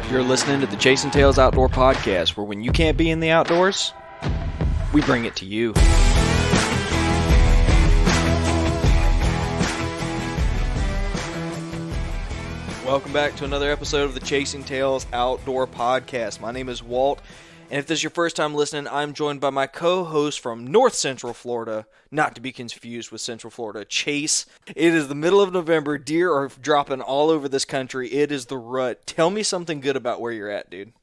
You're listening to the Chasing Tails Outdoor Podcast, where when you can't be in the outdoors, we bring it to you. Welcome back to another episode of the Chasing Tails Outdoor Podcast. My name is Walt, and if this is your first time listening, I'm joined by my co-host from North Central Florida, not to be confused with Central Florida, Chase. It is the middle of November. Deer are dropping all over this country. It is the rut. Tell me something good about where you're at, dude.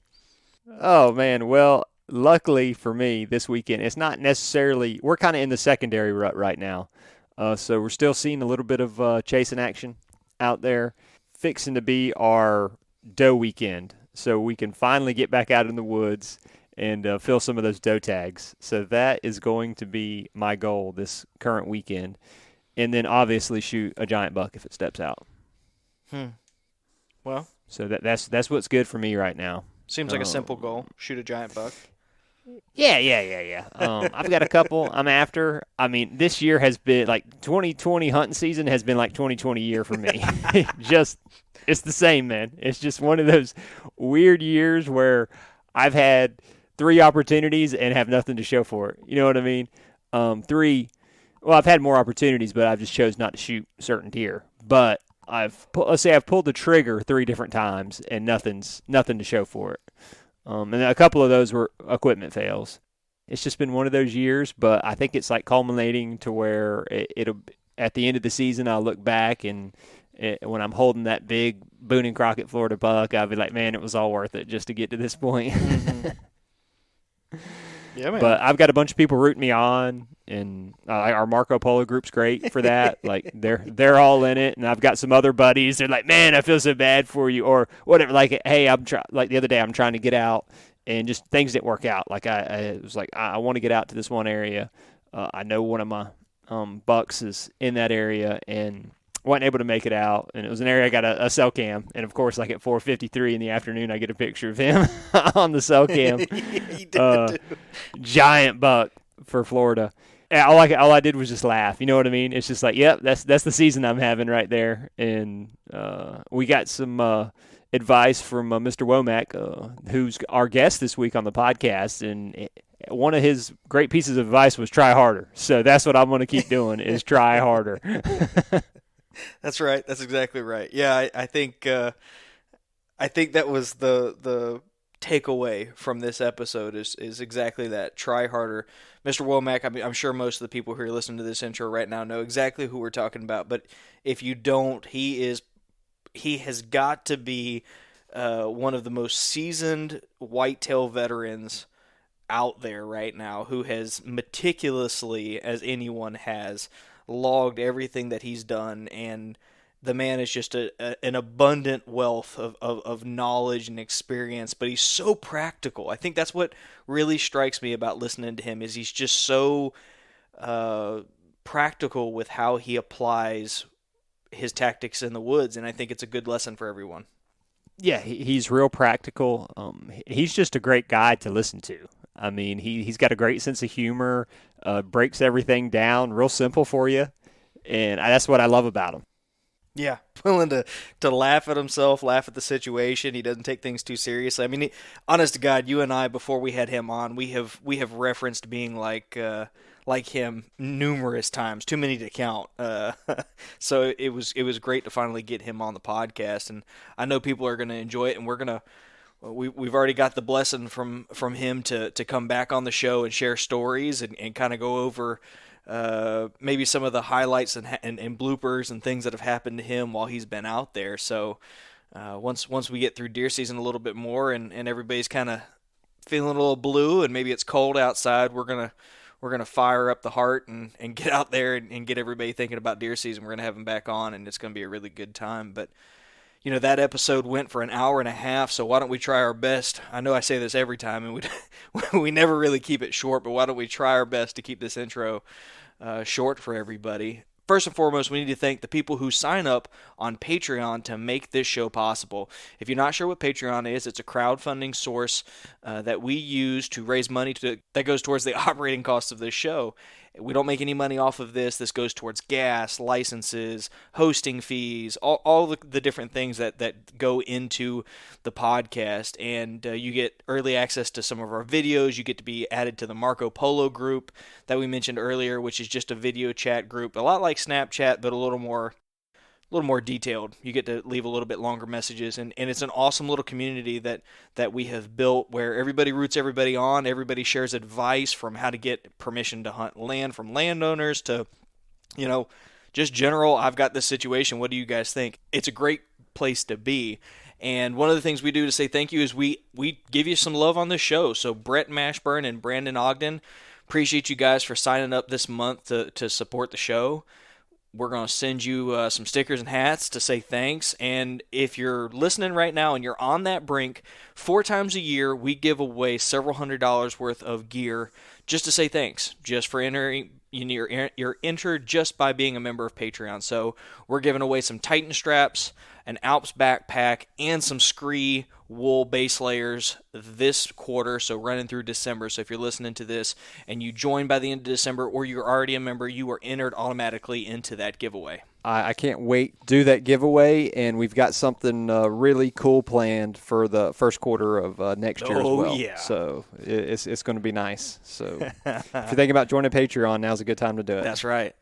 Oh, man. Well, luckily for me this weekend, it's not necessarily – we're kind of in the secondary rut right now. So we're still seeing a little bit of chasing action out there. Fixing to be our doe weekend, so we can finally get back out in the woods and fill some of those doe tags. So that is going to be my goal this current weekend, and then obviously shoot a giant buck if it steps out. Well, so that's what's good for me right now. Seems like a simple goal. Shoot a giant buck. Yeah. I've got a couple I'm after. I mean, this year has been like 2020 hunting season has been like 2020 year for me. It's the same, man. It's just one of those weird years where I've had 3 opportunities and have nothing to show for it. You know what I mean? I've had more opportunities, but I've just chose not to shoot certain deer. But I've pulled the trigger 3 different times and nothing to show for it. And a couple of those were equipment fails. It's just been one of those years, but I think it's like culminating to where it'll at the end of the season, I'll look back and when I'm holding that big Boone and Crockett Florida buck, I'll be like, man, it was all worth it just to get to this point. Yeah, man. But I've got a bunch of people rooting me on, and our Marco Polo group's great for that. Like they're all in it, and I've got some other buddies. They're like, "Man, I feel so bad for you," or whatever. Like, hey, like the other day, I'm trying to get out, and just things didn't work out. Like I was like, I want to get out to this one area. I know one of my bucks is in that area, and wasn't able to make it out, and it was an area I got a cell cam, and of course, like at 4:53 in the afternoon, I get a picture of him on the cell cam. He did Giant buck for Florida. And all I did was just laugh. You know what I mean? It's just like, yep, that's the season I'm having right there. And we got some advice from Mr. Womack, who's our guest this week on the podcast, and one of his great pieces of advice was try harder. So that's what I'm going to keep doing is try harder. That's right. That's exactly right. Yeah, I think that was the takeaway from this episode is exactly that. Try harder. Mr. Womack, I'm sure most of the people who are listening to this intro right now know exactly who we're talking about, but if you don't, he has got to be one of the most seasoned whitetail veterans out there right now, who has meticulously, as anyone has, logged everything that he's done, and the man is just an abundant wealth of knowledge and experience, but he's so practical. I think that's what really strikes me about listening to him, is he's just so practical with how he applies his tactics in the woods, and I think it's a good lesson for everyone. Yeah, he's real practical. He's just a great guy to listen to. I mean, he's got a great sense of humor, breaks everything down real simple for you, and that's what I love about him. Yeah, willing to laugh at himself, laugh at the situation. He doesn't take things too seriously. I mean, honest to God, you and I, before we had him on, we have referenced being like him numerous times, too many to count. So it was great to finally get him on the podcast, and I know people are going to enjoy it, and we've already got the blessing from him to come back on the show and share stories and kind of go over maybe some of the highlights and bloopers and things that have happened to him while he's been out there. So once we get through deer season a little bit more and everybody's kind of feeling a little blue and maybe it's cold outside, we're gonna fire up the heart and get out there and get everybody thinking about deer season. We're gonna have him back on, and it's gonna be a really good time. But you know, that episode went for an hour and a half, so why don't we try our best? I know I say this every time, and we never really keep it short, but why don't we try our best to keep this intro short for everybody? First and foremost, we need to thank the people who sign up on Patreon to make this show possible. If you're not sure what Patreon is, it's a crowdfunding source that we use to raise money that goes towards the operating costs of this show. We don't make any money off of this. This goes towards gas, licenses, hosting fees, all the different things that go into the podcast. And you get early access to some of our videos. You get to be added to the Marco Polo group that we mentioned earlier, which is just a video chat group, a lot like Snapchat, but a little more detailed. You get to leave a little bit longer messages, and it's an awesome little community that we have built where everybody roots everybody on. Everybody shares advice from how to get permission to hunt land from landowners to, just general, I've got this situation. What do you guys think? It's a great place to be. And one of the things we do to say thank you is we give you some love on this show. So Brett Mashburn and Brandon Ogden, appreciate you guys for signing up this month to support the show. We're going to send you some stickers and hats to say thanks. And if you're listening right now and you're on that brink, 4 times a year we give away several $100s worth of gear just to say thanks, just for entering. You're entered just by being a member of Patreon. So we're giving away some Titan straps, an Alps backpack, and some Scree wool base layers this quarter, so running through December. So if you're listening to this and you join by the end of December, or you're already a member, you are entered automatically into that giveaway. I can't wait to do that giveaway, and we've got something really cool planned for the first quarter of next year as well. Oh, yeah. So it's going to be nice. So if you're thinking about joining Patreon, now's a good time to do it. That's right.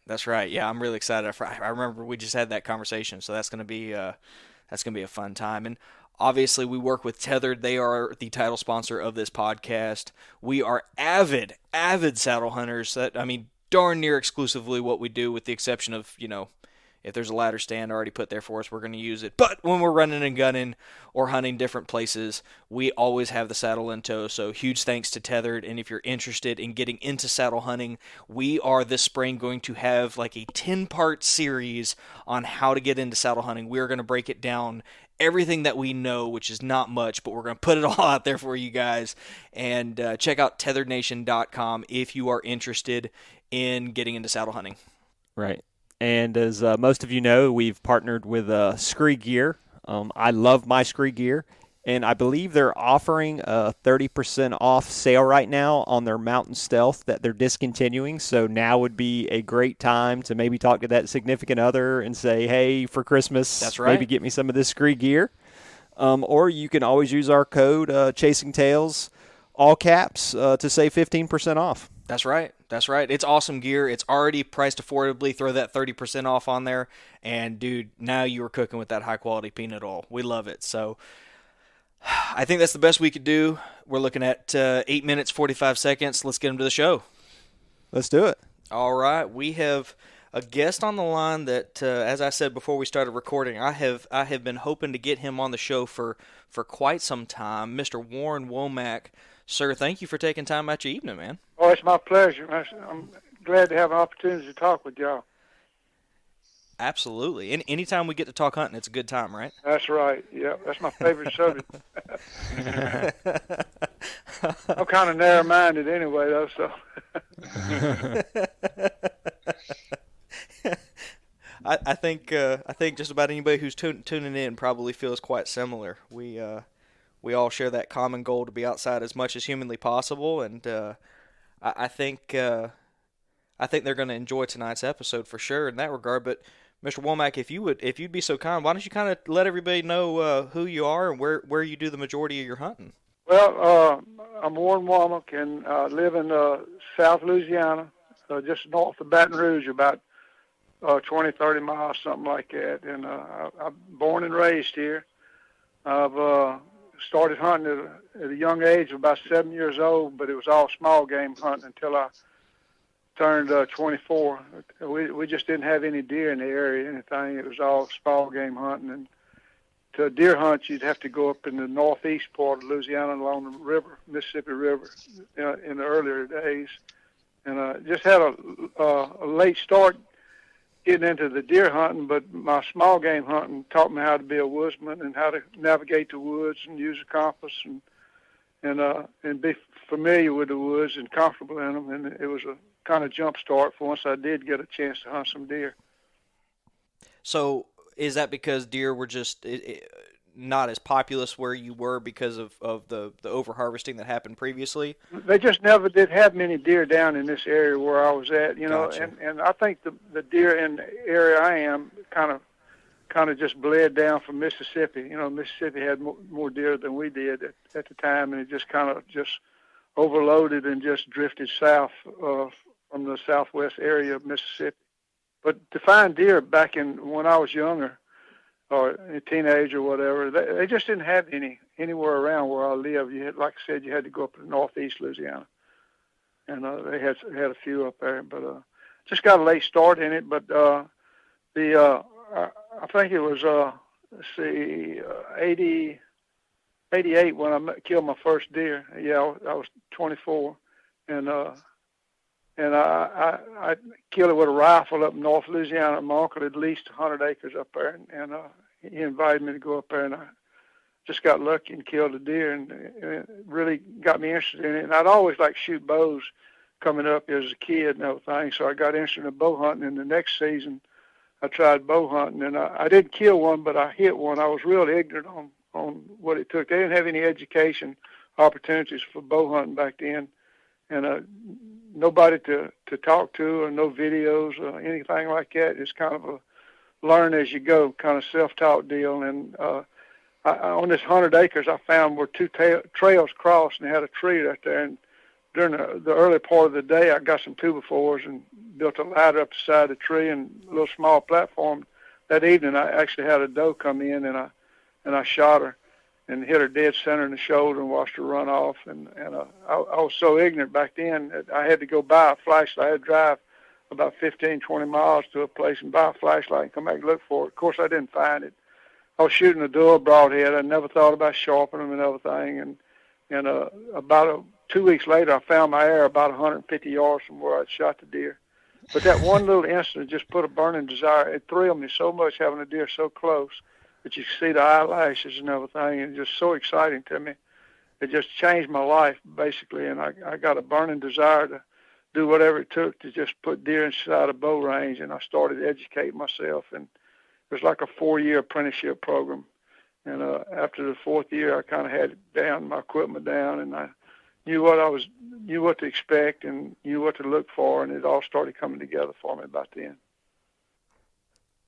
Yeah, I'm really excited. I remember we just had that conversation, so that's going to be a fun time. And obviously, we work with Tethered. They are the title sponsor of this podcast. We are avid saddle hunters. Darn near exclusively what we do, with the exception of, if there's a ladder stand already put there for us, we're going to use it. But when we're running and gunning or hunting different places, we always have the saddle in tow. So huge thanks to Tethered. And if you're interested in getting into saddle hunting, we are this spring going to have like a 10-part series on how to get into saddle hunting. We're going to break it down, everything that we know, which is not much, but we're going to put it all out there for you guys. And check out tetherednation.com if you are interested in getting into saddle hunting. Right. And as most of you know, we've partnered with Scree Gear. I love my Scree Gear, and I believe they're offering a 30% off sale right now on their Mountain Stealth that they're discontinuing. So now would be a great time to maybe talk to that significant other and say, hey, for Christmas, that's right, maybe get me some of this Scree Gear. Or you can always use our code Chasing Tails, all caps, to save 15% off. That's right. It's awesome gear. It's already priced affordably. Throw that 30% off on there. And, dude, now you are cooking with that high-quality peanut oil. We love it. So I think that's the best we could do. We're looking at 8 minutes, 45 seconds. Let's get them to the show. Let's do it. All right. We have a guest on the line that, as I said before we started recording, I have been hoping to get him on the show for quite some time. Mr. Warren Womack. Sir, thank you for taking time out your evening, man. Oh, it's my pleasure. I'm glad to have an opportunity to talk with y'all. Absolutely. And anytime we get to talk hunting, it's a good time, right? That's right. Yeah, that's my favorite subject. I'm kind of narrow-minded anyway, though, so. I think just about anybody who's tuning in probably feels quite similar. We all share that common goal to be outside as much as humanly possible, and I think they're going to enjoy tonight's episode for sure in that regard. But Mr. Womack, if you'd be so kind, why don't you kind of let everybody know who you are and where you do the majority of your hunting? Well, I'm Warren Womack, and live in South Louisiana, just north of Baton Rouge, about 20, 30 miles, something like that. And I'm born and raised here. I've started hunting at a young age of about 7 years old, but it was all small game hunting until I turned 24. We just didn't have any deer in the area, anything. It was all small game hunting. And to deer hunt, you'd have to go up in the northeast part of Louisiana along the river, Mississippi River, in the earlier days. And just had a late start getting into the deer hunting, but my small game hunting taught me how to be a woodsman and how to navigate the woods and use a compass and be familiar with the woods and comfortable in them. And it was a kind of jump start for once I did get a chance to hunt some deer. So is that because deer were just not as populous where you were because of the over harvesting that happened previously? They just never did have many deer down in this area where I was at, Gotcha. and I think the deer in the area I am kind of just bled down from Mississippi. Mississippi had more deer than we did at the time, and it just kind of just overloaded and just drifted south from the southwest area of Mississippi. But to find deer back in when I was younger, or a teenager or whatever, they just didn't have anywhere around where I live. You had, like I said, you had to go up to northeast Louisiana, and they had a few up there. But just got a late start in it. But I think it was 88 when I killed my first deer. Yeah, I was 24, and I killed it with a rifle up in North Louisiana. My uncle had leased 100 acres up there, and he invited me to go up there, and I just got lucky and killed a deer, and it really got me interested in it. And I'd always like shoot bows coming up as a kid and everything, so I got interested in bow hunting. And the next season, I tried bow hunting, and I didn't kill one, but I hit one. I was real ignorant on what it took. They didn't have any education opportunities for bow hunting back then, and nobody to talk to, or no videos or anything like that. It's kind of a learn as you go kind of self-taught deal. And on this 100 acres, I found where two trails crossed, and they had a tree right there. And during the early part of the day, I got some 2x4s and built a ladder up the side of the tree and a little small platform. That evening, I actually had a doe come in, and I shot her and hit her dead center in the shoulder and watched her run off. And I was so ignorant back then that I had to go buy a flashlight. I had to drive about 15, 20 miles to a place and buy a flashlight and come back and look for it. Of course, I didn't find it. I was shooting a doe broadhead. I never thought about sharpening them and everything. And about 2 weeks later, I found my arrow about 150 yards from where I'd shot the deer. But that one little incident just put a burning desire. It thrilled me so much having a deer so close that you could see the eyelashes and everything, and just so exciting to me. It just changed my life, basically, and I got a burning desire to do whatever it took to just put deer inside a bow range, and I started educating myself, and it was like a 4-year apprenticeship program. And after the 4th year, I kind of had it down, my equipment down, and I knew what to expect and knew what to look for, and it all started coming together for me about then.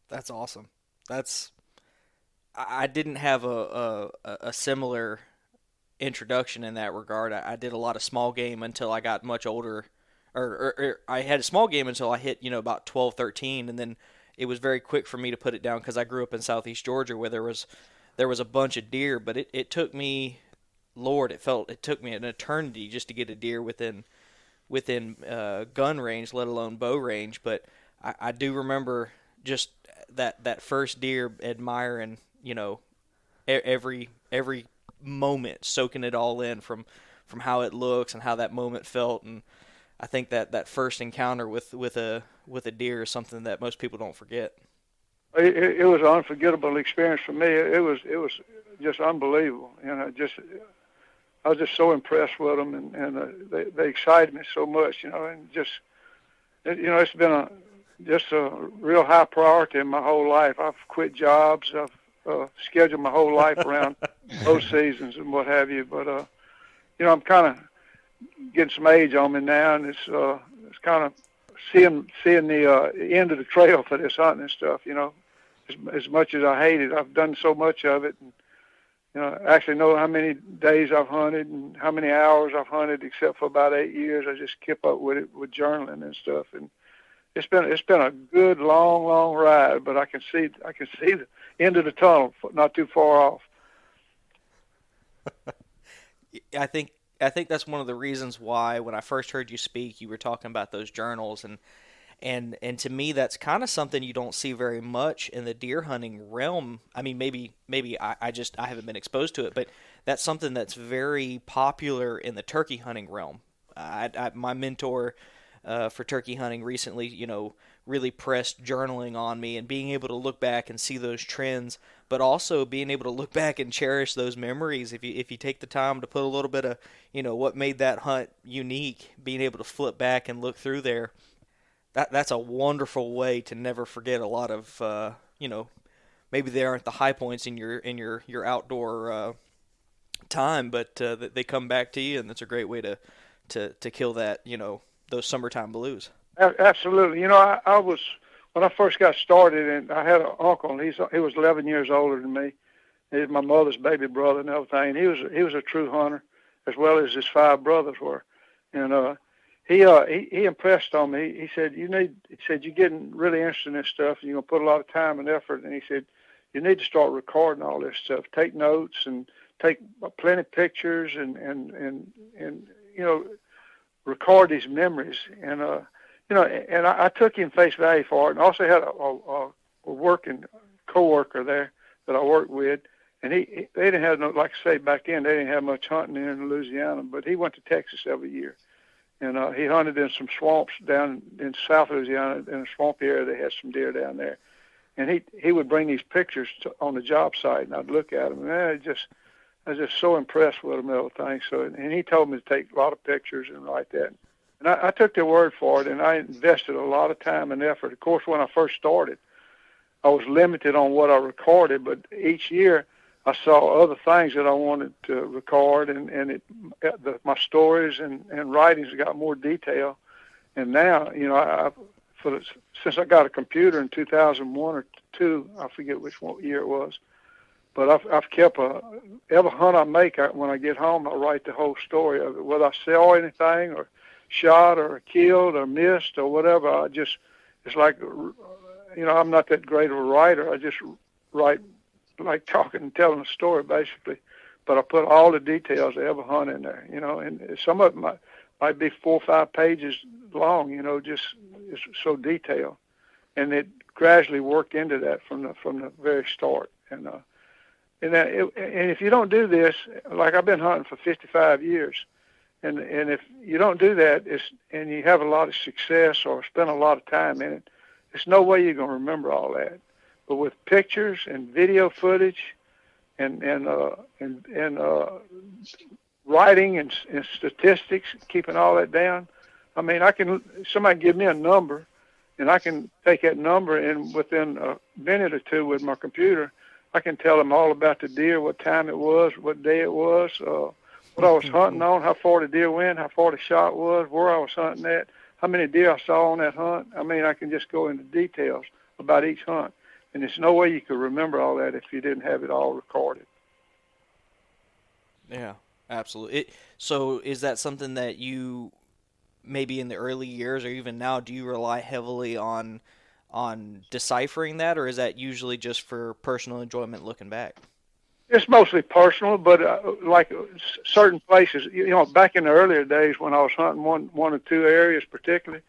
That's awesome. I didn't have a similar introduction in that regard. I did a lot of small game until I got much older, or I had a small game until I hit about 12, 13, and then it was very quick for me to put it down because I grew up in southeast Georgia where there was a bunch of deer, but it took me, Lord, it took me an eternity just to get a deer within gun range, let alone bow range. But I do remember just that first deer, admiring every moment, soaking it all in from how it looks and how that moment felt. And I think that first encounter with a deer is something that most people don't forget. It was an unforgettable experience for me. It was just unbelievable, and I was just so impressed with them, and they excited me so much, and just it's been just a real high priority in my whole life. I've quit jobs. I've scheduled my whole life around those seasons and what have you. But I'm kind of getting some age on me now, and it's kind of seeing the end of the trail for this hunting and stuff. As much as I hate it, I've done so much of it, and I actually know how many days I've hunted and how many hours I've hunted, except for about 8 years. I just keep up with it with journaling and stuff, and it's been a good long ride. But I can see the end of the tunnel not too far off. I think that's one of the reasons why when I first heard you speak, you were talking about those journals, and to me that's kind of something you don't see very much in the deer hunting realm. I mean, maybe I haven't been exposed to it, but that's something that's very popular in the turkey hunting realm. My mentor for turkey hunting recently, really pressed journaling on me and being able to look back and see those trends, but also being able to look back and cherish those memories. If you take the time to put a little bit of, what made that hunt unique, being able to flip back and look through there, that's a wonderful way to never forget a lot of maybe they aren't the high points in your outdoor time, but they come back to you, and that's a great way to kill that, those summertime blues. Absolutely. I was when I first got started, and I had an uncle, and he was 11 years older than me. He was my mother's baby brother and everything. And he was a true hunter, as well as his 5 brothers were. And he impressed on me. He said, you're getting really interested in this stuff, and you're gonna put a lot of time and effort. And he said, you need to start recording all this stuff. Take notes and take plenty of pictures, and record these memories. And and I took him face value for it. And also had a working coworker there that I worked with. And they didn't have no, like I say, back then, they didn't have much hunting in Louisiana, but he went to Texas every year. And he hunted in some swamps down in South Louisiana, in a swampy area. They had some deer down there. And he would bring these pictures on the job site, and I'd look at them. And I was just so impressed with them and everything. So, and he told me to take a lot of pictures and like that. And I took their word for it, and I invested a lot of time and effort. Of course, when I first started, I was limited on what I recorded, but each year I saw other things that I wanted to record, and my stories and writings got more detail. And now, since I got a computer in 2001 or 2, I forget which year it was, but I've kept every hunt I make, when I get home, I write the whole story of it, whether I saw anything or shot or killed or missed or whatever. It's like, I'm not that great of a writer. I just write like talking and telling a story, basically. But I put all the details of every hunt in there, and some of them might be 4 or 5 pages long, just it's so detailed. And it gradually worked into that from the very start. And if you don't do this, like I've been hunting for 55 years, and if you don't do that, and you have a lot of success or spend a lot of time in it, there's no way you're going to remember all that. But with pictures and video footage, and writing and statistics, keeping all that down, I mean, somebody give me a number, and I can take that number, and within a minute or 2 with my computer, I can tell them all about the deer, what time it was, what day it was, what I was hunting on, how far the deer went, how far the shot was, where I was hunting at, how many deer I saw on that hunt. I mean, I can just go into details about each hunt. And there's no way you could remember all that if you didn't have it all recorded. Yeah, absolutely. So is that something that you, maybe in the early years or even now, do you rely heavily on deciphering that, or is that usually just for personal enjoyment looking back? It's mostly personal, but like certain places, back in the earlier days when I was hunting one or 2 areas particularly,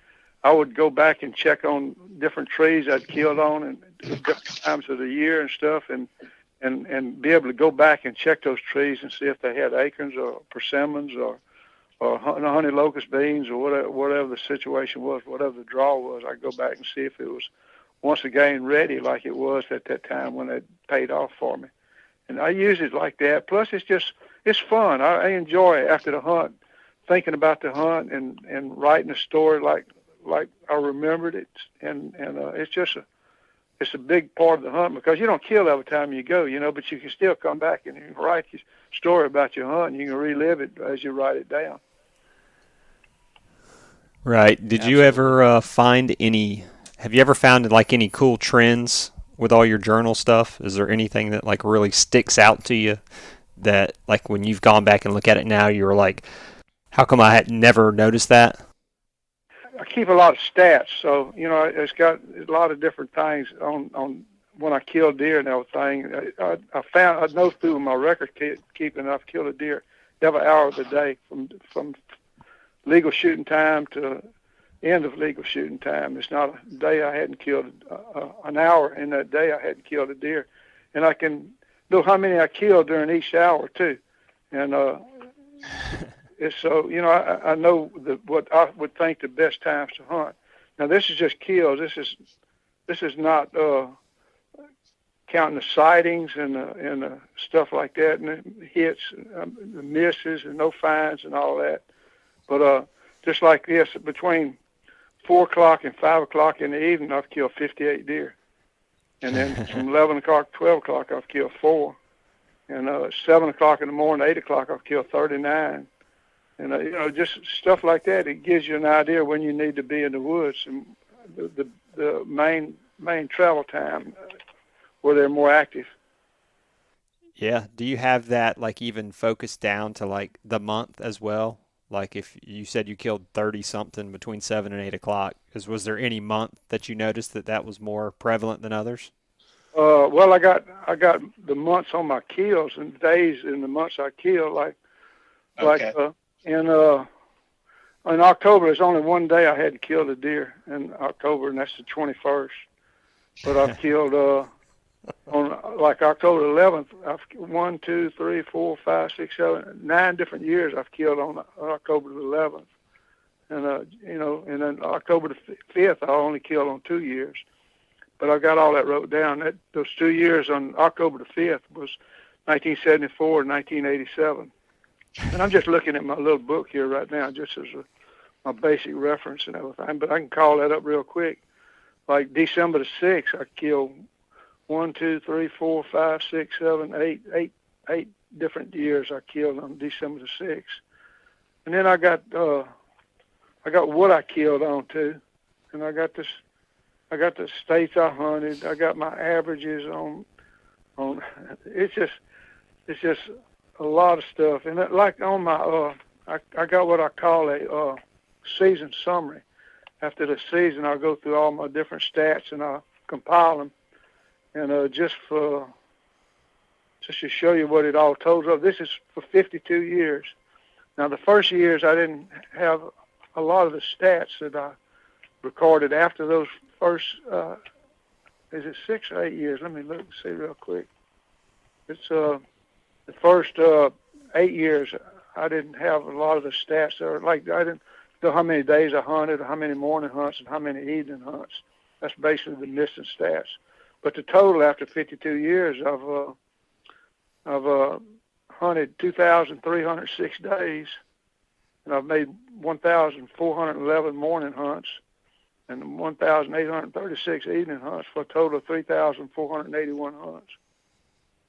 I would go back and check on different trees I'd killed on and different times of the year and stuff, and be able to go back and check those trees and see if they had acorns or persimmons or honey locust beans or whatever the situation was, whatever the draw was. I'd go back and see if it was once again ready like it was at that time when it paid off for me. And I use it like that. Plus, it's fun. I enjoy it after the hunt, thinking about the hunt and writing a story like I remembered it. And it's a big part of the hunt, because you don't kill every time you go, but you can still come back and you can write your story about your hunt, and you can relive it as you write it down. Right. Did Absolutely. you ever have you ever found like any cool trends with all your journal stuff? Is there anything that like really sticks out to you that like when you've gone back and look at it now, you were like, how come I had never noticed that? I keep a lot of stats, so it's got a lot of different things on when I kill deer and everything. I know through my record keeping, I've killed a deer every hour of the day from legal shooting time to end of legal shooting time. It's not a day I hadn't killed an hour in that day I hadn't killed a deer, and I can know how many I killed during each hour too, and it's so I know what I would think the best times to hunt. Now this is just kills. This is not counting the sightings and stuff like that, and the hits, the misses, and no finds and all that. But just like this, between 4 o'clock and 5 o'clock in the evening, I've killed 58 deer, And then from 11 o'clock, 12 o'clock, I've killed 4. And 7 o'clock in the morning, 8 o'clock, I've killed 39. And, you know, just stuff like that. It gives you an idea when you need to be in the woods and the main travel time where they're more active. Yeah. Do you have that, like, even focused down to, like, the month as well? Like, if you said you killed 30-something between 7 and 8 o'clock, was there any month that you noticed that was more prevalent than others? Well, I got the months on my kills and days in the months I killed. Like in October, there's only one day I hadn't killed a deer in October, and that's the 21st. But I've killed on like October 11th. I've 1, 2, 3, 4, 5, 6, 7, 9 different years I've killed on October the 11th, and you know, and then October the 5th I only killed on 2 years. But I got all that wrote down. Those 2 years on October the 5th was 1974 and 1987. And I'm just looking at my little book here right now, just as my basic reference and everything. But I can call that up real quick. Like December the 6th, I killed 1, 2, 3, 4, 5, 6, 7, 8 different years I killed on December the 6th. And then I got what I killed on too. And I got the states I hunted. I got my averages on. It's just a lot of stuff. And like on my, I got what I call a season summary. After the season, I'll go through all my different stats and I'll compile them. And just to show you what it all totals up. This is for 52 years. Now the first years I didn't have a lot of the stats that I recorded after those first, is it 6 or 8 years? Let me look and see real quick. It's the first 8 years I didn't have a lot of the stats there. Like I didn't know how many days I hunted, or how many morning hunts, and how many evening hunts. That's basically the missing stats. But the total after 52 years, I've hunted 2,306 days, and I've made 1,411 morning hunts and 1,836 evening hunts for a total of 3,481 hunts.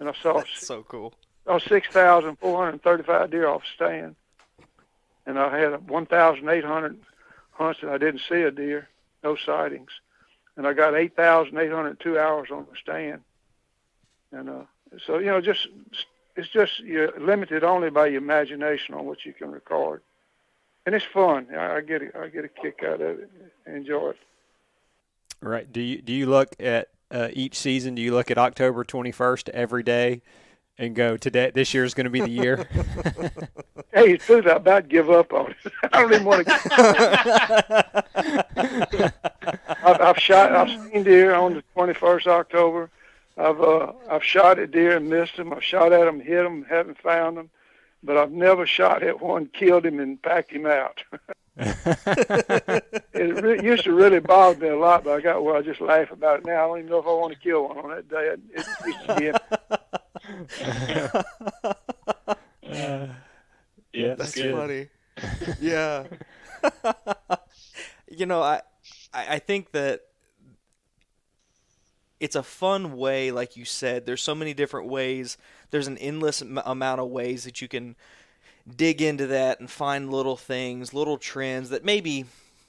And I saw so cool. I was 6,435 deer off stand, and I had 1,800 hunts that I didn't see a deer, no sightings, and I got 8,802 hours on the stand. And so you know, it's just you're limited only by your imagination on what you can record. And it's fun. I get a kick out of it. Enjoy it. Right. Do you look at each season? Do you look at October 21st every day and go, today, this year is going to be the year? Hey, it's true. I about give up on it. I don't even want to. I've seen deer on the 21st October. I've shot at deer and missed them. I've shot at them, hit them, haven't found them. But I've never shot at one, killed him, and packed him out. It used to really bother me a lot, but I just laugh about it now. I don't even know if I want to kill one on that day. It used to be Yeah, that's funny. Yeah. You know, I think that it's a fun way, like you said. There's so many different ways. There's an endless amount of ways that you can dig into that and find little things, little trends that maybe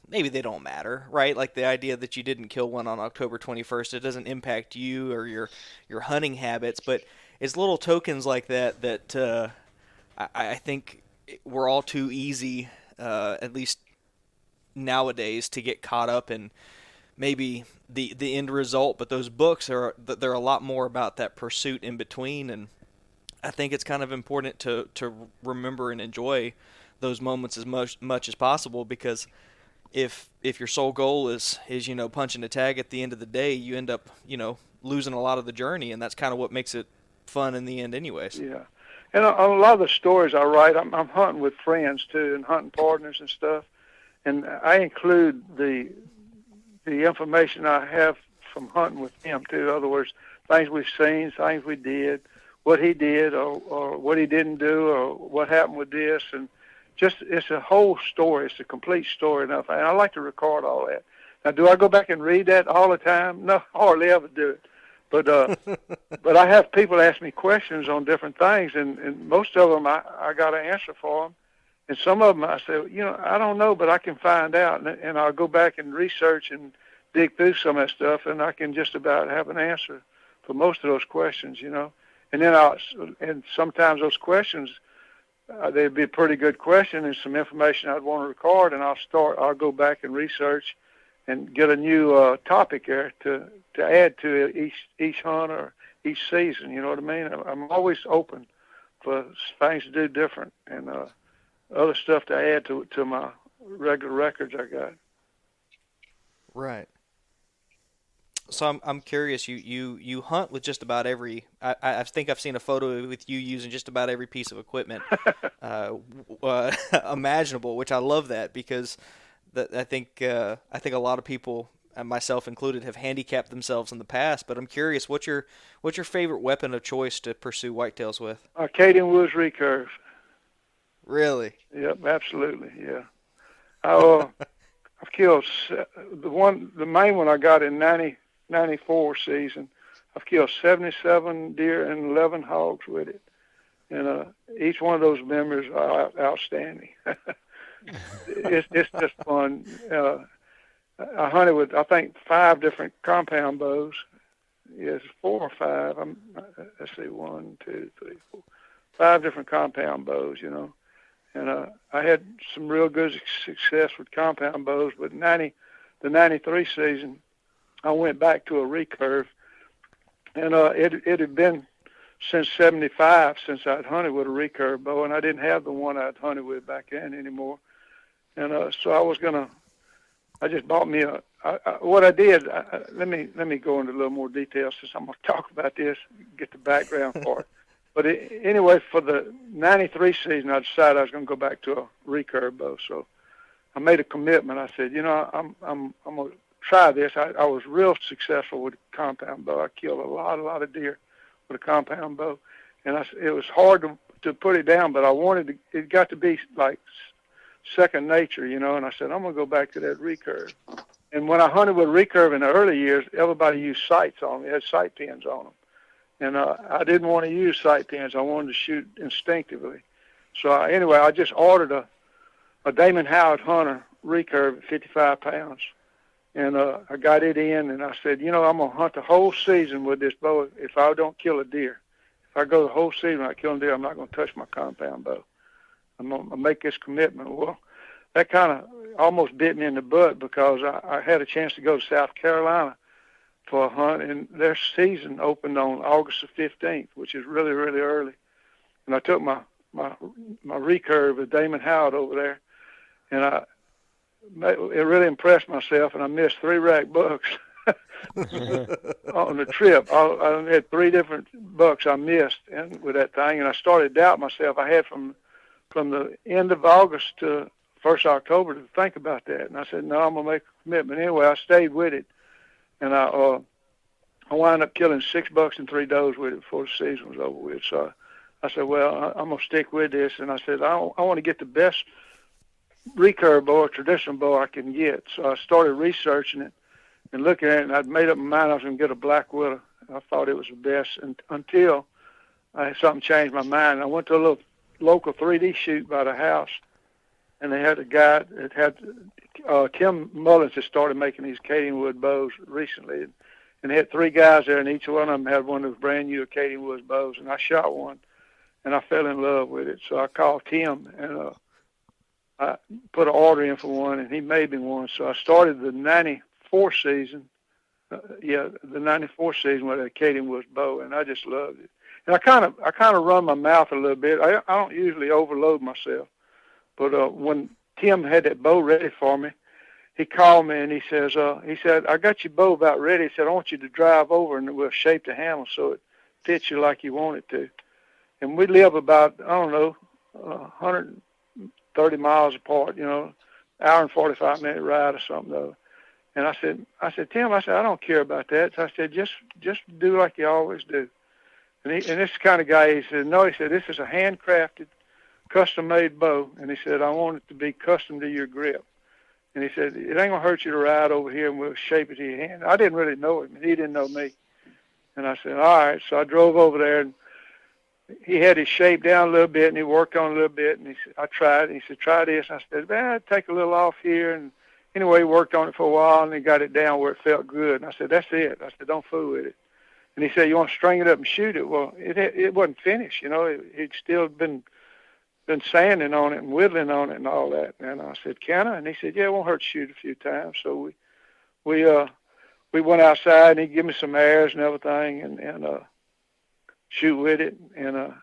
they don't matter, right? Like the idea that you didn't kill one on October 21st, it doesn't impact you or your hunting habits, but it's little tokens like that I think we're all too easy, at least nowadays, to get caught up in maybe the end result. But those books they're a lot more about that pursuit in between, and I think it's kind of important to remember and enjoy those moments as much as possible, because if your sole goal is punching a tag at the end of the day, you end up losing a lot of the journey, and that's kind of what makes it fun in the end anyways. Yeah. And a lot of the stories I write, I'm hunting with friends too, and hunting partners and stuff, and I include the information I have from hunting with them too. In other words, things we've seen, things we did, what he did or what he didn't do, or what happened with this, and just it's a whole story. It's a complete story, and I like to record all that. Now, do I go back and read that all the time? No, I hardly ever do it. But I have people ask me questions on different things, and most of them I got an answer for them. And some of them I say, I don't know, but I can find out. And I'll go back and research and dig through some of that stuff, and I can just about have an answer for most of those questions, And then and sometimes those questions, they'd be a pretty good question and some information I'd want to record, and I'll go back and research and get a new topic there to add to each hunt or each season. You know what I mean? I'm always open for things to do different and other stuff to add to my regular records I got. Right. So I'm curious. You hunt with just about every. I think I've seen a photo with you using just about every piece of equipment imaginable, which I love that because I think a lot of people, and myself included, have handicapped themselves in the past. But I'm curious, what's your favorite weapon of choice to pursue whitetails with? Arcadian Woods recurve. Really? Yep, absolutely. Yeah. I've killed the main one I got in 94 season. I've killed 77 deer and 11 hogs with it, and each one of those members are outstanding. It's just fun. I hunted with I think 5 different compound bows. Yes, 4 or 5. Let's see, 1, 2, 3, 4, 5 different compound bows. And I had some real good success with compound bows. But the 93 season, I went back to a recurve, and it had been since 75 since I'd hunted with a recurve bow, and I didn't have the one I'd hunted with back then anymore. And so I just bought me what I did. Let me go into a little more detail since I'm going to talk about this, get the background for it. But anyway, for the 93 season, I decided I was going to go back to a recurve bow. So I made a commitment. I said, I'm going to try this. I was real successful with a compound bow. I killed a lot of deer with a compound bow, and it was hard to put it down. But I wanted it got to be like second nature, And I said, I'm going to go back to that recurve. And when I hunted with recurve in the early years, everybody used sights on them. They had sight pins on them. And I didn't want to use sight pins. I wanted to shoot instinctively. So I just ordered a Damon Howard Hunter recurve at 55 pounds. And I got it in, and I said, I'm going to hunt the whole season with this bow if I don't kill a deer. If I go the whole season without killing a deer, I'm not going to touch my compound bow. I'm going to make this commitment. Well, that kind of almost bit me in the butt because I had a chance to go to South Carolina for a hunt, and their season opened on August the 15th, which is really, really early. And I took my recurve with Damon Howard over there, and it really impressed myself, and I missed 3 rack bucks on the trip. I had 3 different bucks I missed with that thing, and I started to doubt myself. I had from the end of August to 1st October to think about that, and I said, no, I'm going to make a commitment. Anyway, I stayed with it. And I wound up killing 6 bucks and 3 does with it before the season was over with. So I said, well, I'm going to stick with this. And I said, I want to get the best recurve bow or traditional bow I can get. So I started researching it and looking at it, and I'd made up my mind I was going to get a Black Widow. I thought it was the best until something changed my mind. I went to a little local 3D shoot by the house, and they had a guy that had Tim Mullins has started making these Acadian Wood bows recently, and they had 3 guys there, and each one of them had one of those brand new Acadian Wood bows, and I shot one, and I fell in love with it. So I called Tim, and I put an order in for one, and he made me one. So I started the 94 season, the 94 season with the Acadian Wood bow, and I just loved it. And I kind of run my mouth a little bit. I don't usually overload myself, but when Tim had that bow ready for me, he called me and he said, I got your bow about ready. He said, I want you to drive over and we'll shape the handle so it fits you like you want it to. And we live about, 130 miles apart, hour and 45-minute ride or something though. And I said, Tim, I don't care about that. So I said, just do like you always do. And this is the kind of guy, he said, no, he said, this is a handcrafted, custom-made bow, and he said, I want it to be custom to your grip. And he said, it ain't going to hurt you to ride over here, and we'll shape it to your hand. I didn't really know him, and he didn't know me. And I said, all right. So I drove over there, and he had his shape down a little bit, and he worked on it a little bit. And he said, I tried. And he said, try this. And I said, man, take a little off here. And anyway, he worked on it for a while, and he got it down where it felt good. And I said, that's it. I said, don't fool with it. And he said, you want to string it up and shoot it? Well, it wasn't finished. It'd still been sanding on it and whittling on it and all that. And I said, can I? And he said, yeah, it won't hurt to shoot a few times. So we went outside, and he gave me some airs and everything, and shoot with it, and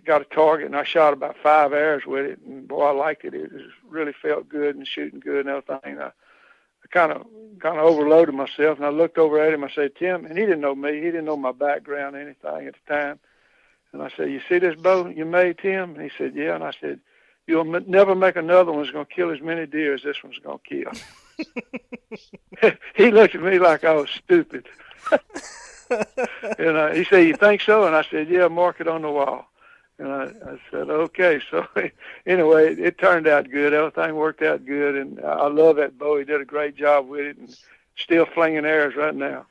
got a target, and I shot about 5 airs with it, and boy, I liked it. It really felt good and shooting good and everything. I kind of overloaded myself, and I looked over at him. I said, Tim, and he didn't know me. He didn't know my background or anything at the time. And I said, you see this bow you made, Tim? And he said, yeah. And I said, you'll never make another one that's going to kill as many deer as this one's going to kill. He looked at me like I was stupid. And he said, you think so? And I said, yeah, mark it on the wall. And I said, okay. So anyway, it turned out good. Everything worked out good. And I love that bow. He did a great job with it, and still flinging arrows right now.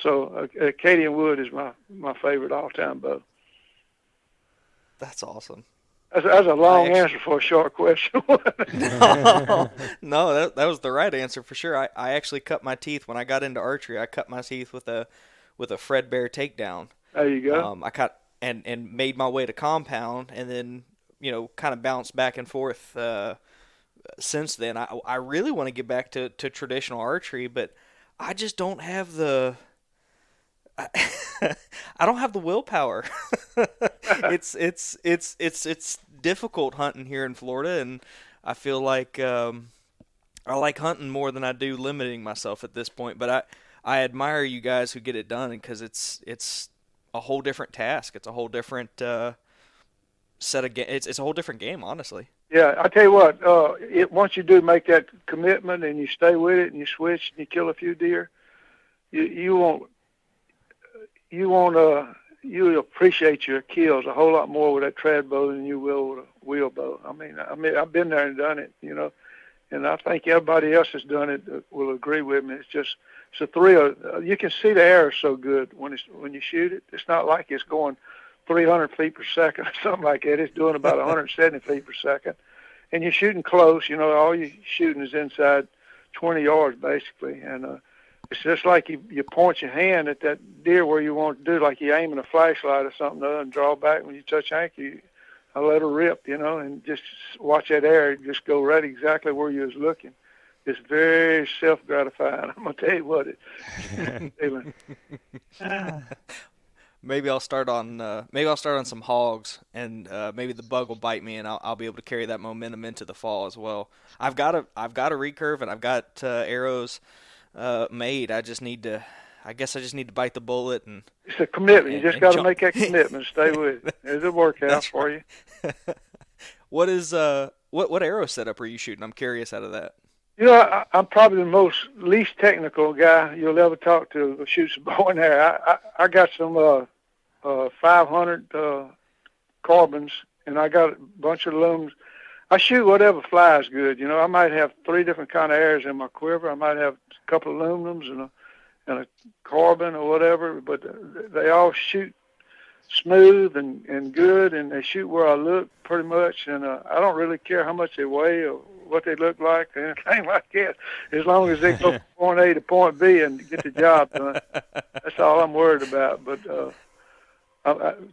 So Acadian Wood is my favorite all-time bow. That's awesome. That's a long answer for a short question. No, that was the right answer for sure. I actually cut my teeth when I got into archery. I cut my teeth with a Fred Bear takedown. There you go. I cut and made my way to compound, and then kind of bounced back and forth since then. I really want to get back to traditional archery, but I just don't have the I don't have the willpower. It's difficult hunting here in Florida, and I feel like I like hunting more than I do limiting myself at this point. But I admire you guys who get it done, because it's a whole different task. It's a whole different set of it's a whole different game, honestly. Yeah, I tell you what. Once you do make that commitment and you stay with it and you switch and you kill a few deer, you'll appreciate your kills a whole lot more with that trad bow than you will with a wheel bow. I mean, I've been there and done it, and I think everybody else has done it will agree with me. It's a thrill. You can see the arrow so good when you shoot it. It's not like it's going 300 feet per second or something like that. It's doing about 170 feet per second, and you're shooting close. All you're shooting is inside 20 yards basically, and it's just like you point your hand at that deer where you want to do, like you're aiming a flashlight or something, and draw back. When you touch anchor, I let her rip, and just watch that arrow just go right exactly where you was looking. It's very self-gratifying. I'm gonna tell you what it. Maybe I'll start on some hogs, and maybe the bug will bite me, and I'll be able to carry that momentum into the fall as well. I've got a recurve, and I've got arrows made. I just need to bite the bullet, and it's a commitment. You just got to make that commitment. Stay with it. It's a workout for you. What is what arrow setup are you shooting? I'm curious out of that. I'm probably the least technical guy you'll ever talk to who shoots a bow and arrow. I got some 500 carbons, and I got a bunch of looms. I shoot whatever flies good. I might have 3 different kind of arrows in my quiver. I might have a couple of aluminums and a carbon or whatever, but they all shoot smooth and good, and they shoot where I look pretty much. And I don't really care how much they weigh or what they look like or anything like that, as long as they go from point A to point B and get the job done. That's all I'm worried about. But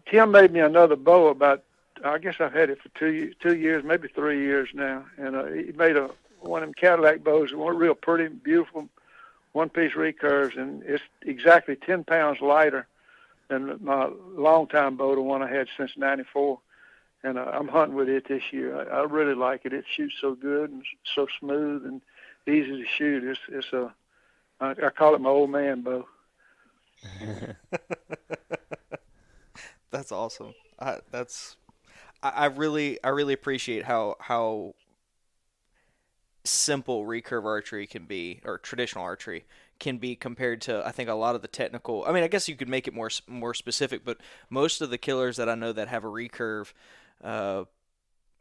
Tim made me another bow about, I guess I've had it for 2 years, maybe 3 years now. And he made one of them Cadillac bows, one real pretty, beautiful, one-piece recurves, and it's exactly 10 pounds lighter than my long-time bow, the one I had since '94. And I'm hunting with it this year. I really like it. It shoots so good and so smooth and easy to shoot. I call it my old man bow. That's awesome. I really appreciate how simple recurve archery can be, or traditional archery can be, compared to, I think, a lot of the technical. I mean, I guess you could make it more specific, but most of the killers that I know that have a recurve,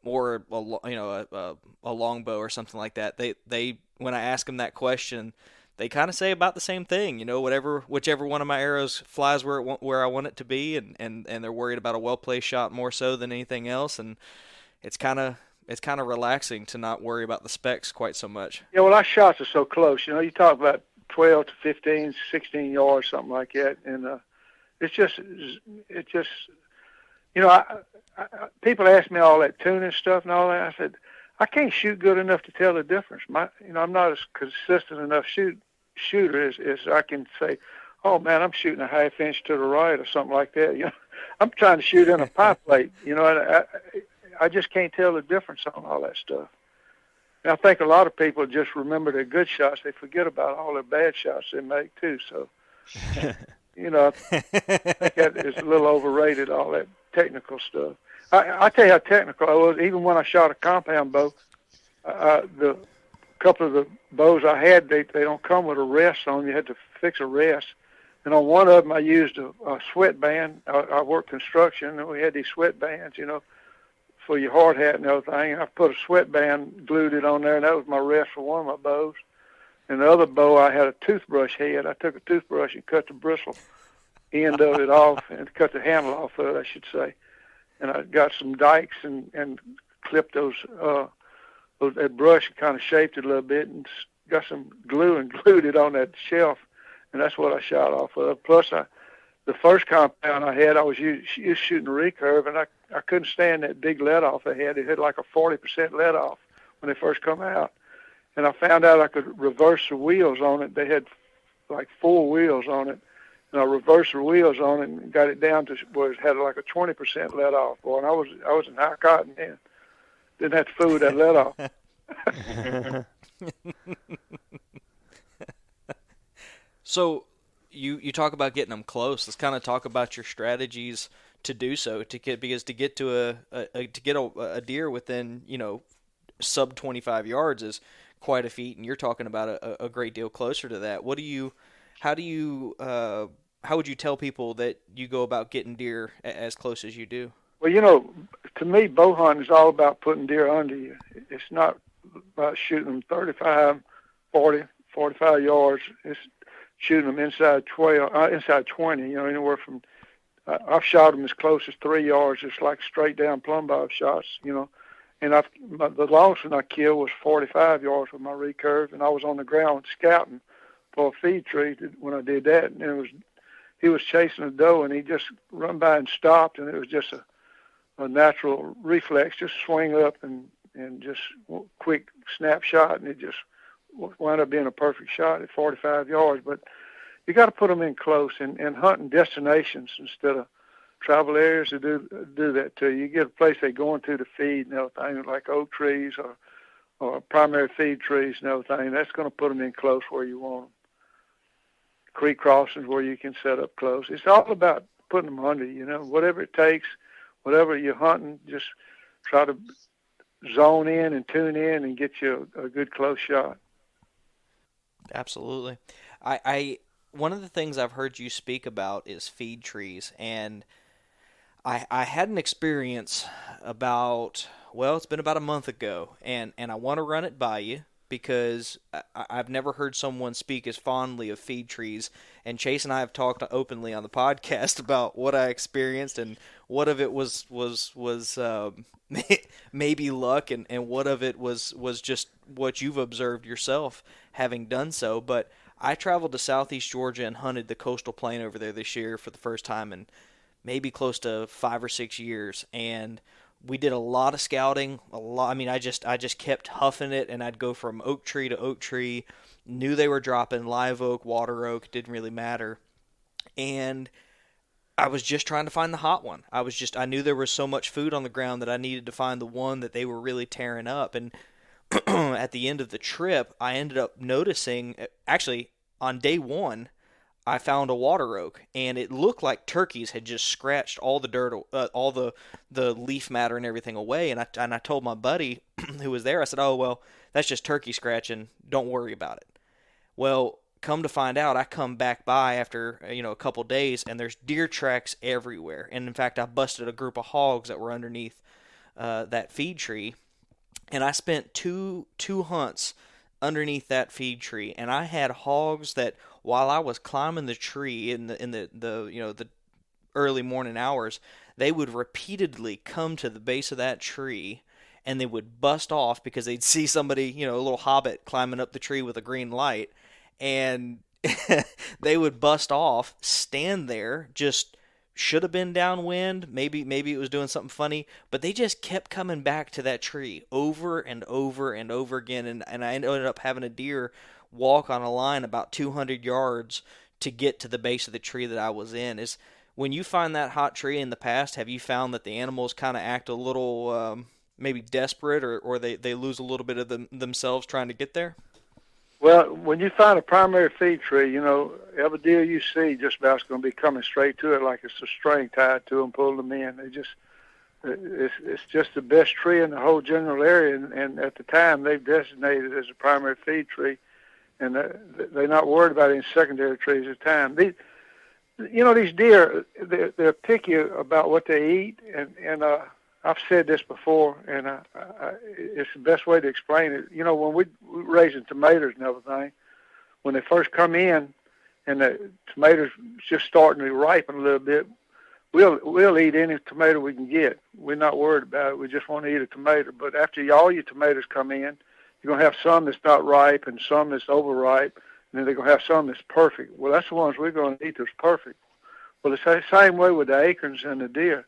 or a longbow or something like that, they when I ask them that question, they kind of say about the same thing. You know, whichever one of my arrows flies where I want it to be, and they're worried about a well placed shot more so than anything else. And it's kind of relaxing to not worry about the specs quite so much. Yeah, well, our shots are so close. You know, you talk about 12 to 15, 16 yards, something like that, and it's just, you know, people ask me all that tuning stuff and all that. I said, I can't shoot good enough to tell the difference. I'm not as consistent enough shooter as I can say, oh man, I'm shooting a half inch to the right or something like that. You know, I'm trying to shoot in a pipe plate. You know, and I just can't tell the difference on all that stuff. And I think a lot of people just remember their good shots. They forget about all their bad shots they make too. So, you know, I think that is a little overrated, all that technical stuff. I tell you how technical I was. Even when I shot a compound bow, the couple of the bows I had, they don't come with a rest on. You had to fix a rest. And on one of them, I used a sweatband. I worked construction, and we had these sweatbands, you know, for your hard hat and everything. And I put a sweatband, glued it on there, and that was my rest for one of my bows. And the other bow, I had a toothbrush head. I took a toothbrush and cut the bristle end of it off, and cut the handle off of it, I should say. And I got some dikes and clipped that brush and kind of shaped it a little bit and got some glue and glued it on that shelf. And that's what I shot off of. Plus, the first compound I had, I was shooting a recurve, and I couldn't stand that big let off I had. It had like a 40% let off when they first come out. And I found out I could reverse the wheels on it. They had like 4 wheels on it. And I reversed the wheels on it and got it down to where it had like a 20% let off. Boy, and I was in high cotton then. Didn't have to fool with that let off. So you talk about getting them close. Let's kind of talk about your strategies to do so, to get to a deer within, you know, sub 25 yards is quite a feat, and you're talking about a great deal closer to that. How would you tell people that you go about getting deer as close as you do? Well, you know, to me, bow hunting is all about putting deer under you. It's not about shooting them 35, 40, 45 yards. It's shooting them inside 20, you know, anywhere from, I've shot them as close as 3 yards, just like straight down plumb bob shots, you know. And the longest one I killed was 45 yards with my recurve, and I was on the ground scouting for a feed tree when I did that. And he was chasing a doe, and he just run by and stopped, and it was just a natural reflex, just swing up and just quick snapshot, and it just wound up being a perfect shot at 45 yards. But you got to put them in close and hunting destinations instead of travel areas to do that too. You get a place they go into to feed and everything, like oak trees or primary feed trees and everything. That's going to put them in close where you want them. Creek crossings where you can set up close. It's all about putting them under, you know, whatever it takes, whatever you're hunting, just try to zone in and tune in and get you a good close shot. Absolutely. I one of the things I've heard you speak about is feed trees, and I had an experience it's been about a month ago, and I want to run it by you because I've never heard someone speak as fondly of feed trees, and Chase and I have talked openly on the podcast about what I experienced, and what of it was maybe luck, and what of it was just what you've observed yourself having done so. But I traveled to southeast Georgia and hunted the coastal plain over there this year for the first time in maybe close to 5 or 6 years, and we did a lot of scouting. I mean, I just kept huffing it, and I'd go from oak tree to oak tree. Knew they were dropping live oak, water oak, didn't really matter, and I was just trying to find the hot one. I knew there was so much food on the ground that I needed to find the one that they were really tearing up. And at the end of the trip, I ended up noticing, actually, on day one, I found a water oak, and it looked like turkeys had just scratched all the dirt, all the leaf matter and everything away. And I told my buddy who was there, I said, "Oh well, that's just turkey scratching. Don't worry about it." Well, come to find out, I come back by after a couple days, and there's deer tracks everywhere. And in fact, I busted a group of hogs that were underneath that feed tree, and I spent two hunts underneath that feed tree, and I had hogs that while I was climbing the tree in the early morning hours, they would repeatedly come to the base of that tree and they would bust off because they'd see somebody, a little hobbit climbing up the tree with a green light, and they would bust off, stand there, just should have been downwind, maybe it was doing something funny, but they just kept coming back to that tree over and over and over again, and I ended up having a deer walk on a line about 200 yards to get to the base of the tree that I was in. Is when you find that hot tree in the past, have you found that the animals kind of act a little maybe desperate, or they lose a little bit of themselves trying to get there? Well, when you find a primary feed tree, every deer you see just about is going to be coming straight to it like it's a string tied to them, pulling them in. It's just the best tree in the whole general area, and at the time they've designated it as a primary feed tree, and they're not worried about any secondary trees at the time. These deer, they're picky about what they eat, and I've said this before, and it's the best way to explain it. When we're raising tomatoes and everything, when they first come in and the tomatoes just starting to ripen a little bit, we'll eat any tomato we can get. We're not worried about it. We just want to eat a tomato. But after all your tomatoes come in, you're going to have some that's not ripe and some that's overripe, and then they're going to have some that's perfect. Well, that's the ones we're going to eat that's perfect. Well, it's the same way with the acorns and the deer.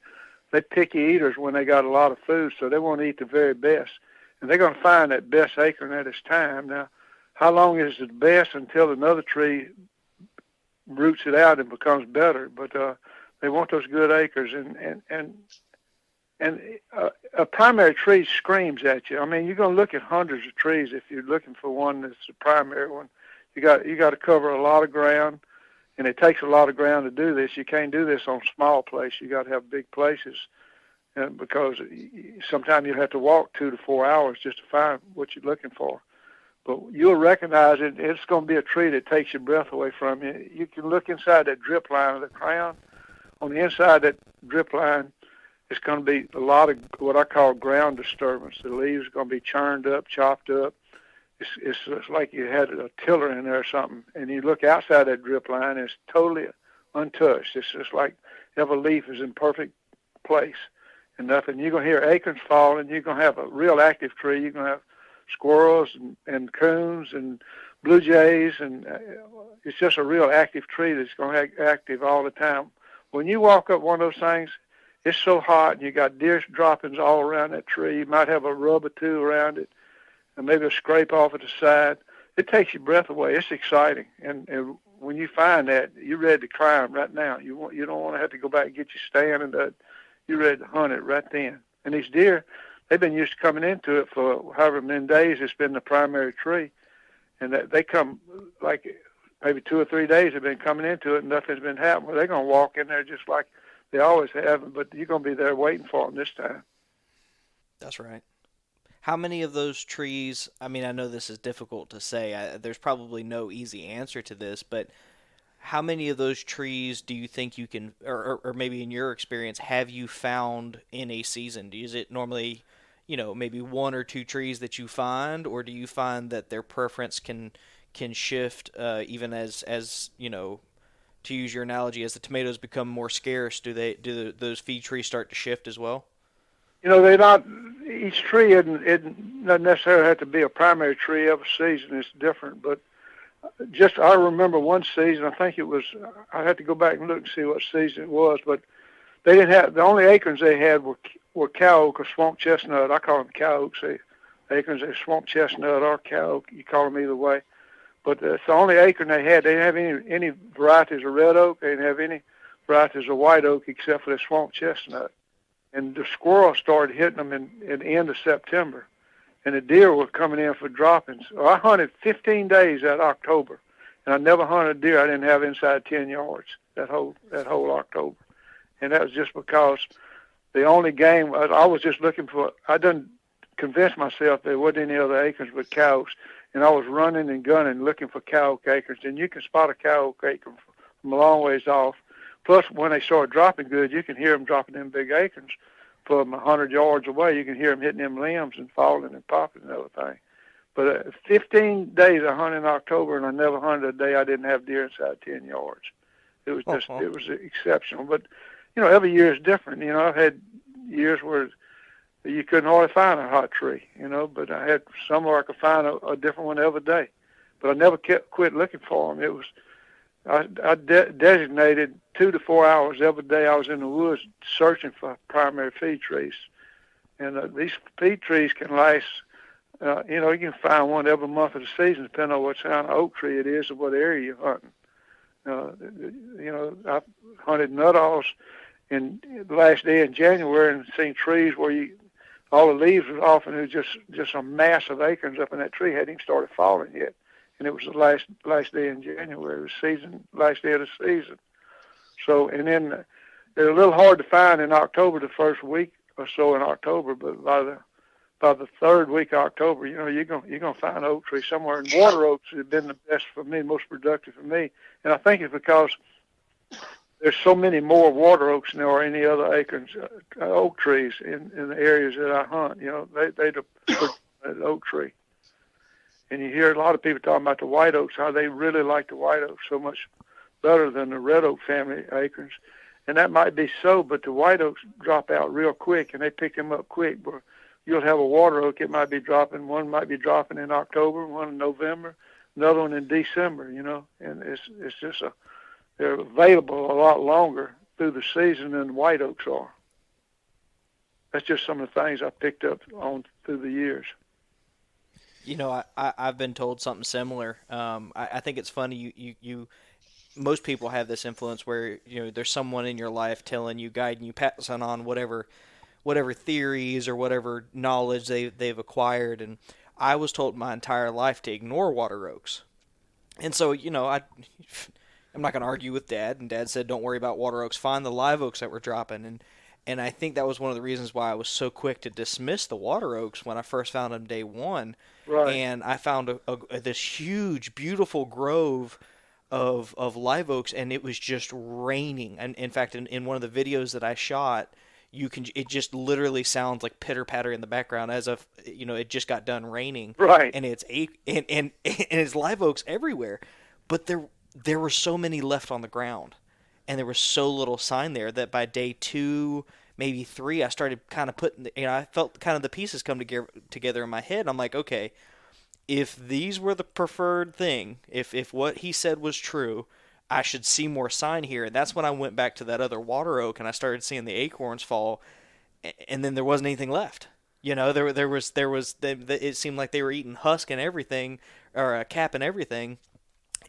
They're picky eaters when they got a lot of food, so they want to eat the very best. And they're going to find that best acorn at its time. Now, how long is it best until another tree roots it out and becomes better? But they want those good acres. And a primary tree screams at you. I mean, you're going to look at hundreds of trees if you're looking for one that's a primary one. You got to cover a lot of ground. And it takes a lot of ground to do this. You can't do this on small places. You got to have big places, and because sometimes you have to walk 2 to 4 hours just to find what you're looking for. But you'll recognize it. It's going to be a tree that takes your breath away from you. You can look inside that drip line of the crown. On the inside of that drip line, it's going to be a lot of what I call ground disturbance. The leaves are going to be churned up, chopped up. It's like you had a tiller in there or something, and you look outside that drip line, it's totally untouched. It's just like every leaf is in perfect place and nothing. You're going to hear acorns falling. You're going to have a real active tree. You're going to have squirrels and coons and blue jays, and it's just a real active tree that's going to be active all the time. When you walk up one of those things, it's so hot, and you got deer droppings all around that tree. You might have a rub or two around it, and maybe a scrape off at the side. It takes your breath away. It's exciting. And when you find that, you're ready to climb right now. You don't want to have to go back and get your stand, and you're ready to hunt it right then. And these deer, they've been used to coming into it for however many days it's been the primary tree. And they come like maybe 2 or 3 days they've been coming into it and nothing's been happening. Well, they're going to walk in there just like they always have, but you're going to be there waiting for them this time. That's right. How many of those trees, I mean, I know this is difficult to say. There's probably no easy answer to this, but how many of those trees do you think you can, or maybe in your experience, have you found in a season? Is it normally, maybe 1 or 2 trees that you find, or do you find that their preference can shift even as to use your analogy, as the tomatoes become more scarce, do those feed trees start to shift as well? They're not, each tree doesn't necessarily have to be a primary tree every season. It's different. But I remember one season, I think it was, I had to go back and look and see what season it was, but they didn't have, the only acorns they had were cow oak or swamp chestnut. I call them cow oaks. Acorns, they're swamp chestnut or cow oak. You call them either way. But it's the only acorn they had. They didn't have any varieties of red oak. They didn't have any varieties of white oak except for the swamp chestnut. And the squirrels started hitting them in the end of September. And the deer were coming in for droppings. I hunted 15 days that October. And I never hunted a deer I didn't have inside 10 yards that whole October. And that was just because the only game, I was just looking for, I didn't convince myself there wasn't any other acorns but cow oaks. And I was running and gunning looking for cow oak acorns. And you can spot a cow oak acorn from a long ways off. Plus, when they start dropping good, you can hear them dropping them big acorns from 100 yards away. You can hear them hitting them limbs and falling and popping and everything. But 15 days I hunted in October, and I never hunted a day I didn't have deer inside 10 yards. It was just, it was exceptional. But, every year is different. I've had years where you couldn't hardly find a hot tree, but I had some where I could find a different one every day. But I never quit looking for them. It was, I designated 2 to 4 hours every day I was in the woods searching for primary feed trees. And these feed trees can last, you can find one every month of the season, depending on what kind of oak tree it is or what area you're hunting. I've hunted nuttails in the last day in January and seen trees where all the leaves was off, and it was just a mass of acorns up in that tree. Hadn't even started falling yet. And it was the last day in January, last day of the season. So, and then they're a little hard to find in October, the first week or so in October, but by the third week of October, you're gonna find oak trees somewhere. And water oaks have been the best for me, most productive for me. And I think it's because there's so many more water oaks than there are any other acorns, oak trees in the areas that I hunt. They the oak tree. And you hear a lot of people talking about the white oaks, how they really like the white oaks so much better than the red oak family acorns. And that might be so, but the white oaks drop out real quick, and they pick them up quick. Where you'll have a water oak, it might be dropping. One might be dropping in October, one in November, another one in December, And it's just they're available a lot longer through the season than white oaks are. That's just some of the things I picked up on through the years. I've been told something similar. I think it's funny. You most people have this influence where there's someone in your life telling you, guiding you, passing on whatever theories or whatever knowledge they've acquired. And I was told my entire life to ignore water oaks. And so I'm not going to argue with Dad. And Dad said, don't worry about water oaks. Find the live oaks that were dropping. And I think that was one of the reasons why I was so quick to dismiss the water oaks when I first found them day one. Right. And I found this huge, beautiful grove of live oaks, and it was just raining. And in fact, in one of the videos that I shot, it just literally sounds like pitter patter in the background as if it just got done raining. Right. And it's live oaks everywhere, but there were so many left on the ground. And there was so little sign there that by day 2, maybe 3, I started kind of putting, I felt kind of the pieces come together in my head. And I'm like, okay, if these were the preferred thing, if what he said was true, I should see more sign here. And that's when I went back to that other water oak and I started seeing the acorns fall. And then there wasn't anything left. It seemed like they were eating husk and everything, or cap and everything.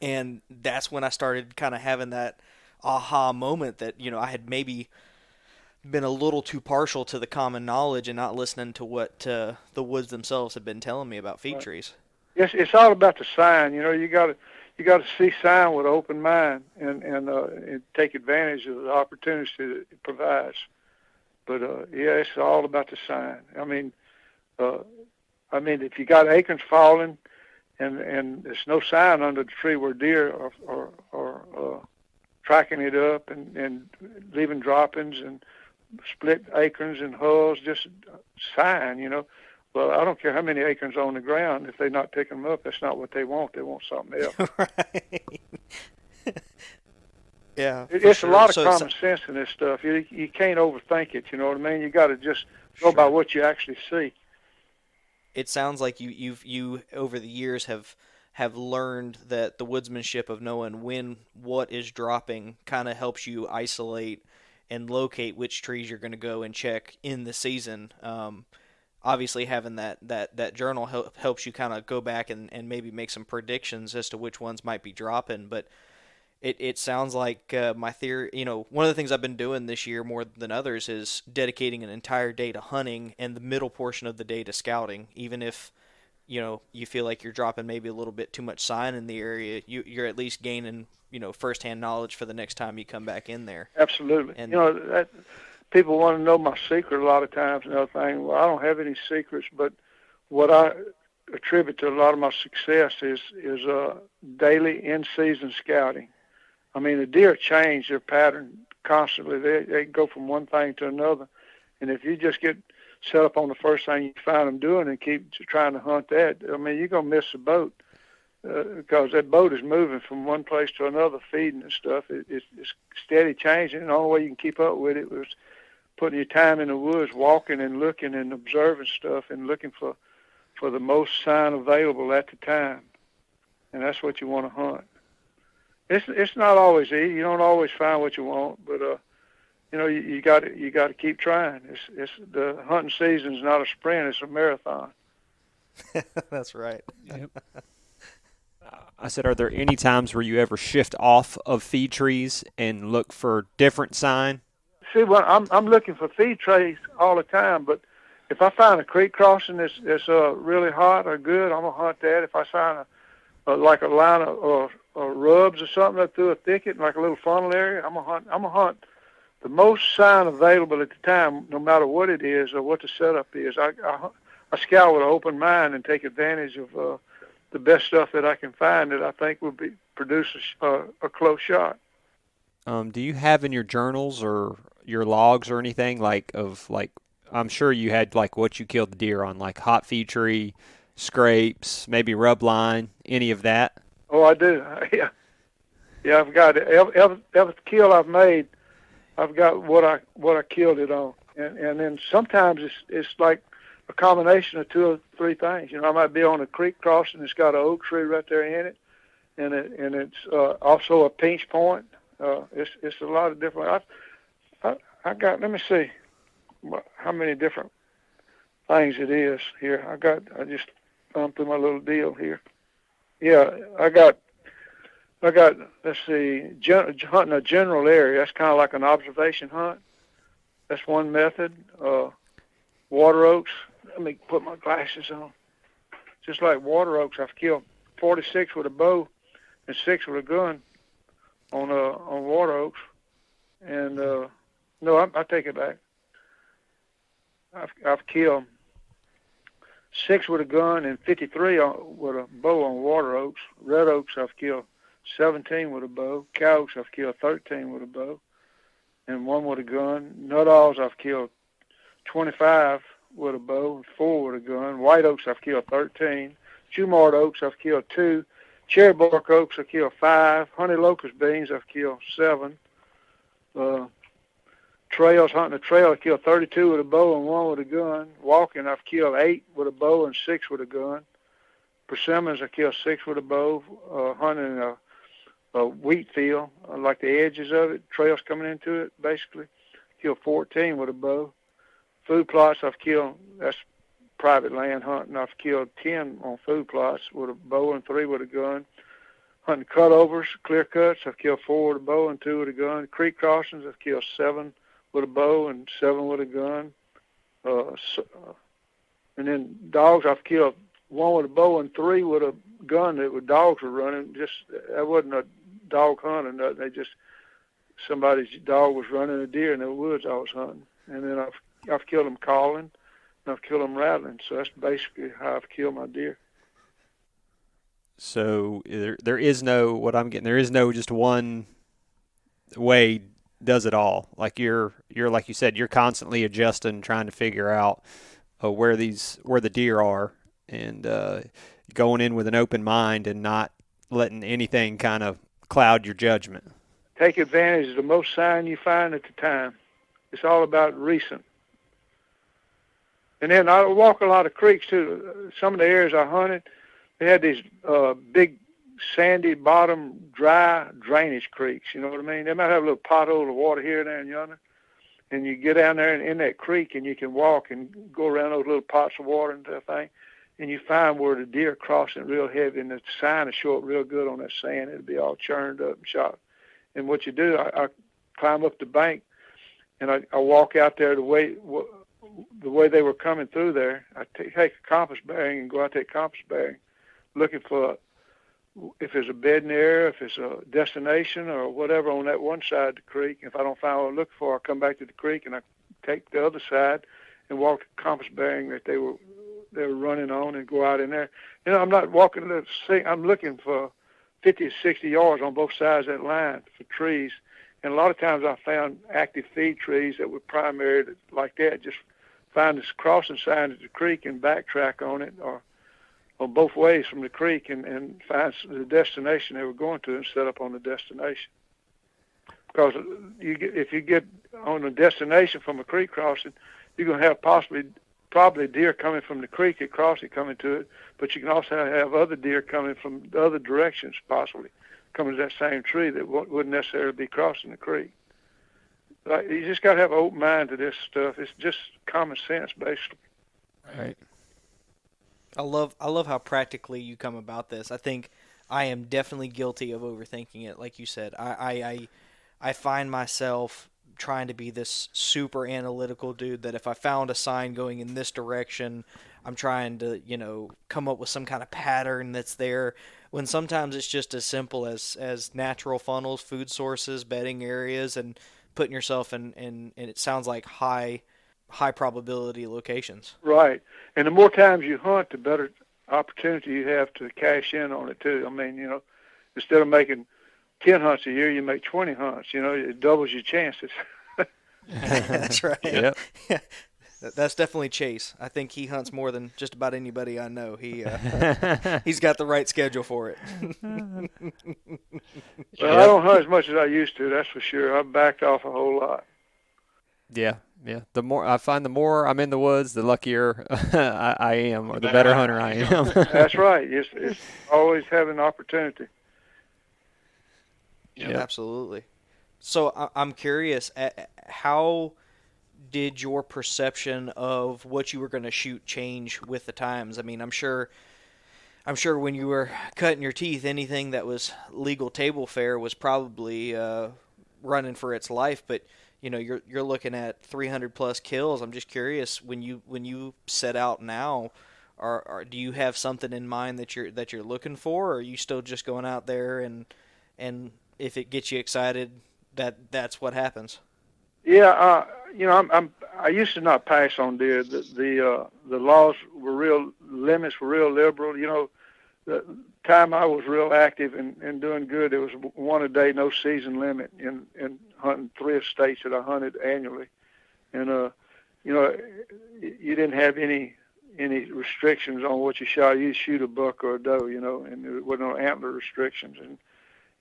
And that's when I started kind of having that aha moment that I had maybe been a little too partial to the common knowledge and not listening to what the woods themselves had been telling me about feed trees. Yes, it's all about the sign. You got to see sign with an open mind and take advantage of the opportunities that it provides. But it's all about the sign. I mean, if you got acorns falling and there's no sign under the tree where deer are tracking it up and leaving droppings and split acorns and hulls, just sign, Well, I don't care how many acorns on the ground. If they're not picking them up, that's not what they want. They want something else. Right. Yeah. It's sure. a lot of common sense in this stuff. You can't overthink it, you know what I mean? You got to just go by what you actually see. It sounds like you over the years have learned that the woodsmanship of knowing what is dropping kind of helps you isolate and locate which trees you're going to go and check in the season. Obviously, having that journal helps you kind of go back and maybe make some predictions as to which ones might be dropping. But it sounds like my theory, one of the things I've been doing this year more than others is dedicating an entire day to hunting and the middle portion of the day to scouting, even if you feel like you're dropping maybe a little bit too much sign in the area, you're at least gaining, firsthand knowledge for the next time you come back in there. Absolutely. And, that people want to know my secret a lot of times and everything. Well, I don't have any secrets, but what I attribute to a lot of my success is daily in-season scouting. I mean, the deer change their pattern constantly. They go from one thing to another. And if you just get set up on the first thing you find them doing and keep trying to hunt that, I mean, you're going to miss the boat because that boat is moving from one place to another, feeding and stuff. It's steady changing, and the only way you can keep up with it was putting your time in the woods, walking and looking and observing stuff and looking for the most sign available at the time. And that's what you want to hunt. It's not always easy. You don't always find what you want, but you know, you got to keep trying. It's the hunting season is not a sprint; it's a marathon. That's right. Yep. I said, are there any times where you ever shift off of feed trees and look for different sign? See, well, I'm looking for feed trees all the time, but if I find a creek crossing that's really hot or good, I'm gonna hunt that. If I find like a line of rubs or something up through a thicket, like a little funnel area, I'm gonna hunt the most sign available at the time, no matter what it is or what the setup is. I scout with an open mind and take advantage of the best stuff that I can find that I think will produce a close shot. Do you have in your journals or your logs or anything I'm sure you had like what you killed the deer on, like hot feed tree, scrapes, maybe rub line, any of that? Oh, I do. Yeah, I've got it. Every kill I've made, I've got what I killed it on, and then sometimes it's like a combination of two or three things. You know, I might be on a creek crossing that's got an oak tree right there in it, and it's also a pinch point. It's a lot of different. I got. Let me see how many different things it is here. I just thumbed through my little deal here. Yeah, I got. Let's see, hunting a general area. That's kind of like an observation hunt. That's one method. Water oaks. Let me put my glasses on. Just like water oaks, I've killed 46 with a bow and 6 with a gun on water oaks. And no, I take it back. I've killed 6 with a gun and 53 with a bow on water oaks. Red oaks I've killed 17 with a bow. Cow oaks I've killed 13 with a bow and 1 with a gun. Nuttalls I've killed 25 with a bow and 4 with a gun. White oaks I've killed 13. Chumard oaks I've killed 2. Cherry bark oaks I've killed 5. Honey locust beans I've killed 7. Trails, hunting a trail, I killed 32 with a bow and 1 with a gun. Walking, I've killed 8 with a bow and 6 with a gun. Persimmons, I killed 6 with a bow. Hunting a wheat field, like the edges of it, trails coming into it, basically. Killed 14 with a bow. Food plots, I've killed, that's private land hunting. I've killed 10 on food plots with a bow and 3 with a gun. Hunting cutovers, clear cuts, I've killed 4 with a bow and 2 with a gun. Creek crossings, I've killed 7 with a bow and 7 with a gun. And then dogs, I've killed 1 with a bow and 3 with a gun that dogs were running. That wasn't a dog hunt or nothing. Somebody's dog was running a deer in the woods I was hunting. And then I've killed them calling and I've killed them rattling. So that's basically how I've killed my deer. So there is no, what I'm getting, there is no just one way does it all. Like you're like you said, you're constantly adjusting, trying to figure out where the deer are, and going in with an open mind and not letting anything kind of cloud your judgment. Take advantage of the most sign you find at the time. It's all about recent. And then I walk a lot of creeks too. Some of the areas I hunted, they had these big sandy bottom, dry drainage creeks. You know what I mean? They might have a little pothole of water here, there, and yonder. And you get down there in that creek, and you can walk and go around those little pots of water and that thing, and you find where the deer crossing real heavy, and the sign will show up real good on that sand. It'll be all churned up and shot. And what you do, I climb up the bank, and I walk out there the way they were coming through there. I take a compass bearing and go out that compass bearing, looking for if there's a bed in the area, if it's a destination or whatever on that one side of the creek. If I don't find what I'm looking for, I come back to the creek and I take the other side and walk the compass bearing that they were running on and go out in there. You know, I'm not walking I'm looking for 50 to 60 yards on both sides of that line for trees. And a lot of times I found active feed trees that were primary like that, just find this crossing sign at the creek and backtrack on it, or both ways from the creek, and find the destination they were going to and set up on the destination. Because if you get on the destination from a creek crossing, you're going to have probably deer coming from the creek at crossing coming to it, but you can also have other deer coming from the other directions, possibly coming to that same tree that wouldn't necessarily be crossing the creek. Like, you just got to have an open mind to this stuff. It's just common sense, basically. Right. I love how practically you come about this. I think I am definitely guilty of overthinking it. Like you said, I find myself trying to be this super analytical dude that if I found a sign going in this direction, I'm trying to, come up with some kind of pattern that's there, when sometimes it's just as simple as natural funnels, food sources, bedding areas, and putting yourself in it sounds like high probability locations. Right. And the more times you hunt, the better opportunity you have to cash in on it too. I mean, instead of making 10 hunts a year, you make 20 hunts. It doubles your chances. That's right. Yep. Yeah. That's definitely Chase. I think he hunts more than just about anybody I know. He's got the right schedule for it. Well, I don't hunt as much as I used to, that's for sure. I've backed off a whole lot. Yeah. The more I'm in the woods, the luckier I am, or the better hunter I am. That's right. It's always having opportunity. Yeah, absolutely. So I'm curious, how did your perception of what you were going to shoot change with the times? I mean, I'm sure when you were cutting your teeth, anything that was legal table fare was probably running for its life. But you're looking at 300 plus kills. I'm just curious, when you set out now, do you have something in mind that you're looking for, or are you still just going out there and if it gets you excited, that's what happens? Yeah, I used to not pass on deer. The laws were limits were real liberal. The time I was real active and doing good, there was one a day, no season limit in hunting 3 states that I hunted annually. And, you didn't have any restrictions on what you shot. You shoot a buck or a doe, and there wasn't no antler restrictions.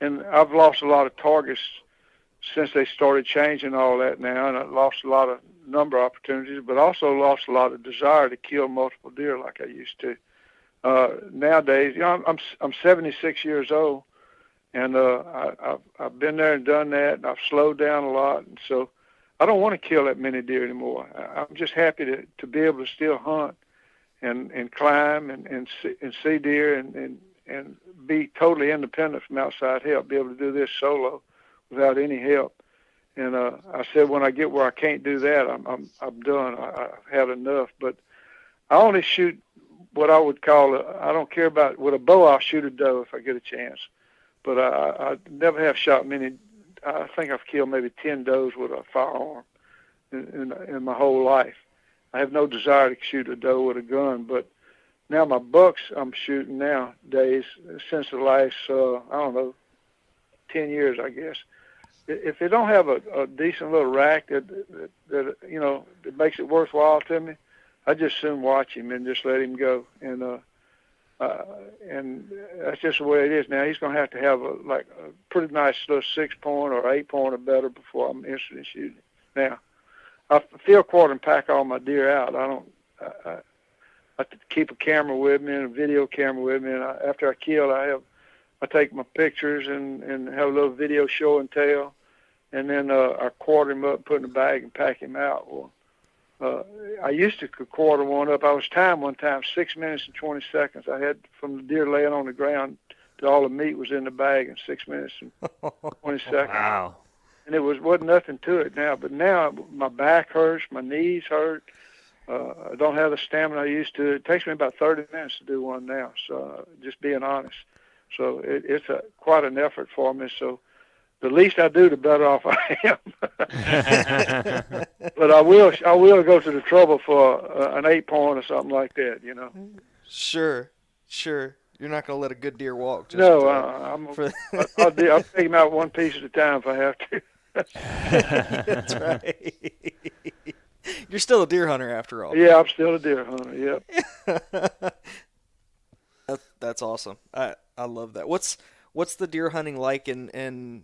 And I've lost a lot of targets since they started changing all that now, and I lost a lot of number opportunities, but also lost a lot of desire to kill multiple deer like I used to. Nowadays, I'm 76 years old, and I've been there and done that, and I've slowed down a lot, and so I don't want to kill that many deer anymore. I'm just happy to be able to still hunt and climb and see deer and be totally independent from outside help, be able to do this solo without any help. And I said, when I get where I can't do that, I'm done. I've had enough. But I only shoot what I would call I don't care about with a bow. I'll shoot a doe if I get a chance. But I never have shot many. I think I've killed maybe 10 does with a firearm in my whole life. I have no desire to shoot a doe with a gun. But now my bucks I'm shooting nowadays since the last 10 years, I guess. If they don't have a decent little rack that makes it worthwhile to me, I just soon watch him and just let him go. And that's just the way it is now. He's going to have a pretty nice little 6-point or 8-point or better before I'm interested in shooting. Now, I field quarter and pack all my deer out. I keep a camera with me and a video camera with me, and after I kill, I take my pictures and have a little video show and tell, and then I quarter him up, put in a bag, and pack him out. Well, I used to quarter one up. I was timed one time 6 minutes and 20 seconds. I had from the deer laying on the ground to all the meat was in the bag in 6 minutes and 20 seconds. Wow. And it wasn't nothing to it now. But now my back hurts, my knees hurt. I don't have the stamina I used to. It takes me about 30 minutes to do one now. So just being honest. So it's quite an effort for me. So the least I do, the better off I am. But I will go to the trouble for an 8-point or something like that, Sure. You're not going to let a good deer walk. Just no, I'll take him out one piece at a time if I have to. That's right. You're still a deer hunter after all. Yeah, I'm still a deer hunter. Yep. That's awesome. I love that. What's the deer hunting like in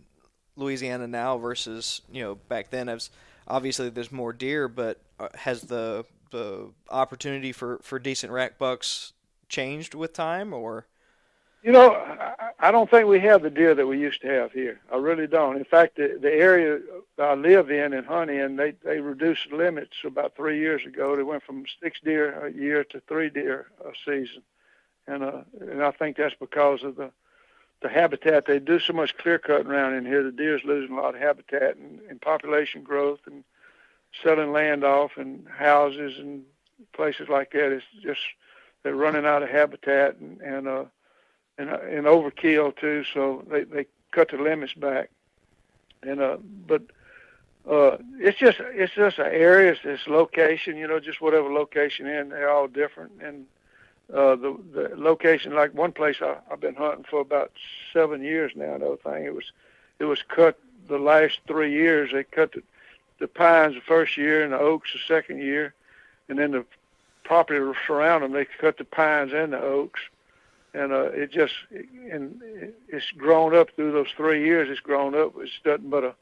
Louisiana now versus back then? As obviously there's more deer, but has the opportunity for decent rack bucks changed with time, or? I don't think we have the deer that we used to have here. I really don't. In fact, the area I live in and hunt in, they reduced the limits about 3 years ago. They went from 6 deer a year to 3 deer a season, and I think that's because of the habitat. They do so much clear cutting around in here. The deer's losing a lot of habitat and population growth and selling land off and houses and places like that. It's just they're running out of habitat and overkill too. So they cut the limits back. But it's just an area. It's location. Just whatever location in, they're all different. And the location, like one place I've been hunting for about 7 years now. Another thing, it was cut the last 3 years. They cut the pines the first year and the oaks the second year, and then the property surrounding them, they cut the pines and the oaks. And it's grown up through those 3 years. It's grown up. It's nothing but a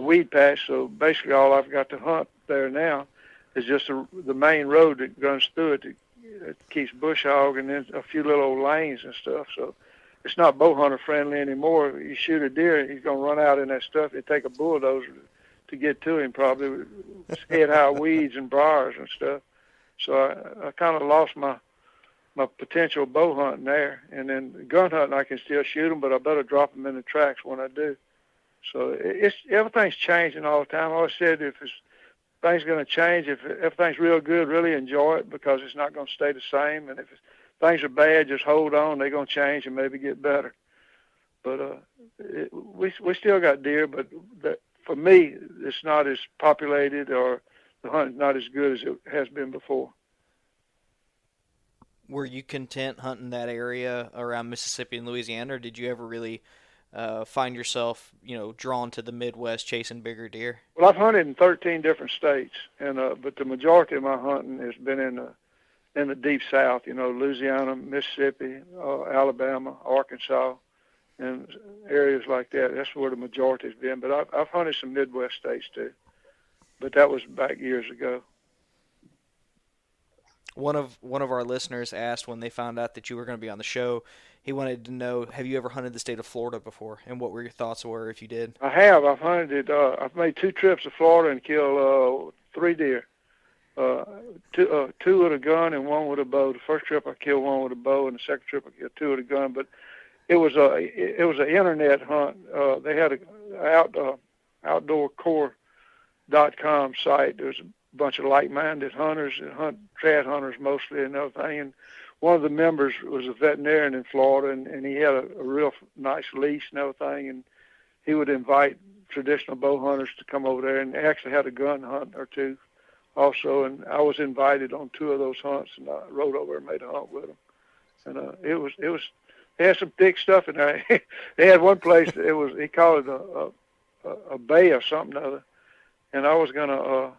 weed patch. So basically, all I've got to hunt there now is just the main road that runs through it. It keeps bush hog and then a few little old lanes and stuff. So it's not bow hunter friendly anymore. You shoot a deer, he's gonna run out in that stuff. It'd take a bulldozer to get to him, probably head high weeds and briars and stuff. So I kind of lost my potential bow hunting there, and then gun hunting I can still shoot them, but I better drop them in the tracks when I do. So everything's changing all the time. I always said if things going to change, if everything's real good, really enjoy it because it's not going to stay the same, and if things are bad, just hold on. They're going to change and maybe get better. But we still got deer, but for me, it's not as populated or the hunting's not as good as it has been before. Were you content hunting that area around Mississippi and Louisiana, or did you ever really find yourself, drawn to the Midwest chasing bigger deer? Well, I've hunted in 13 different states, and but the majority of my hunting has been in the deep South. Louisiana, Mississippi, Alabama, Arkansas, and areas like that. That's where the majority has been. But I've hunted some Midwest states too, but that was back years ago. One of our listeners asked when they found out that you were going to be on the show, he wanted to know, have you ever hunted the state of Florida before, and what were your thoughts were if you did? I have. I've hunted. I've made 2 trips to Florida and killed 3 deer. Two with a gun and 1 with a bow. The first trip I killed 1 with a bow, and the second trip I killed 2 with a gun. But it was an internet hunt. They had a outdoorcore.com site. There's a bunch of like-minded hunters that hunt trad hunters mostly and everything. And one of the members was a veterinarian in Florida, and he had a real nice lease and everything. And he would invite traditional bow hunters to come over there, and actually had a gun hunt or 2 also. And I was invited on 2 of those hunts, and I rode over and made a hunt with them. And it was they had some thick stuff in there. They had one place, he called it a bay or something or other. And I was gonna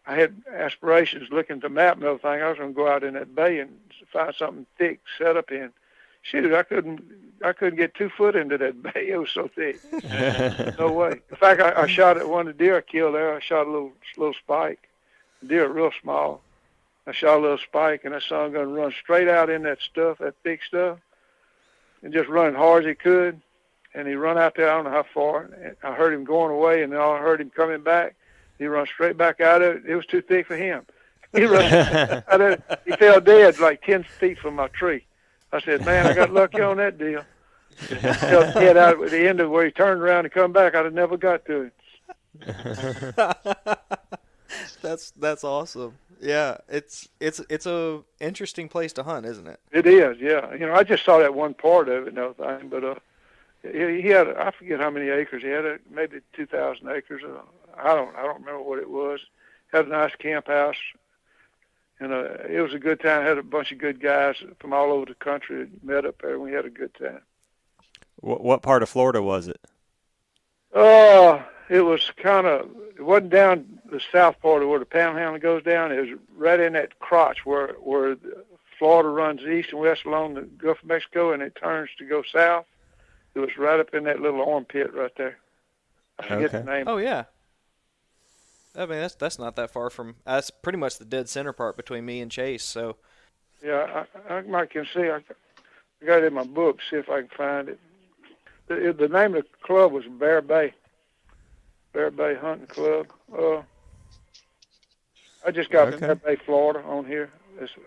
I had aspirations looking at the map and everything. I was going to go out in that bay and find something thick set up in. Shoot, I couldn't get 2 foot into that bay. It was so thick. No way. In fact, I shot at one of the deer I killed there. I shot a little spike. The deer real small. I shot a little spike, and I saw him going to run straight out in that stuff, that thick stuff, and just run as hard as he could. And he run out there, I don't know how far. I heard him going away, and then I heard him coming back. He run straight back out of it. It was too thick for him. He he fell dead like 10 feet from my tree. I said, man, I got lucky on that deal. He fell dead out at the end of where he turned around and come back. I'd have never got to him. That's awesome. Yeah, it's a interesting place to hunt, isn't it? It is, yeah. I just saw that one part of it and everything, but he had, I forget how many acres he had, maybe 2,000 acres. I don't remember what it was. Had a nice camp house, and it was a good time. Had a bunch of good guys from all over the country that met up there, and we had a good time. What part of Florida was it? It it was it wasn't down the south part of where the Panhandle goes down. It was right in that crotch where Florida runs east and west along the Gulf of Mexico, and it turns to go south. It was right up in that little armpit right there. I forget the name. Oh yeah. I mean that's not that far from. That's pretty much the dead center part between me and Chase. So. Yeah, I might can see. I got it in my book. See if I can find it. The name of the club was Bear Bay Hunting Club. I just got Bear Bay, Florida on here.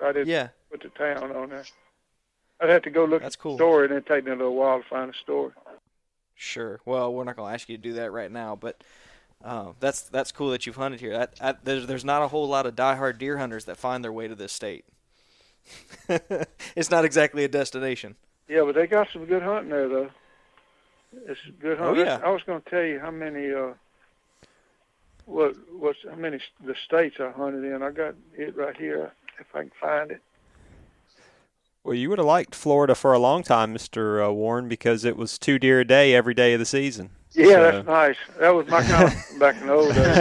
I didn't put the town on there. I'd have to go look at the story, and it'd take me a little while to find the story. Sure. Well, we're not going to ask you to do that right now, but that's cool that you've hunted here. There's not a whole lot of diehard deer hunters that find their way to this state. It's not exactly a destination. Yeah, but they got some good hunting there, though. It's good hunting. Oh, yeah. I was going to tell you how many how many the states I hunted in. I got it right here if I can find it. Well, you would have liked Florida for a long time, Mr. Warren, because it was 2 deer a day every day of the season. Yeah, so. That's nice. That was my kind of back in the old days.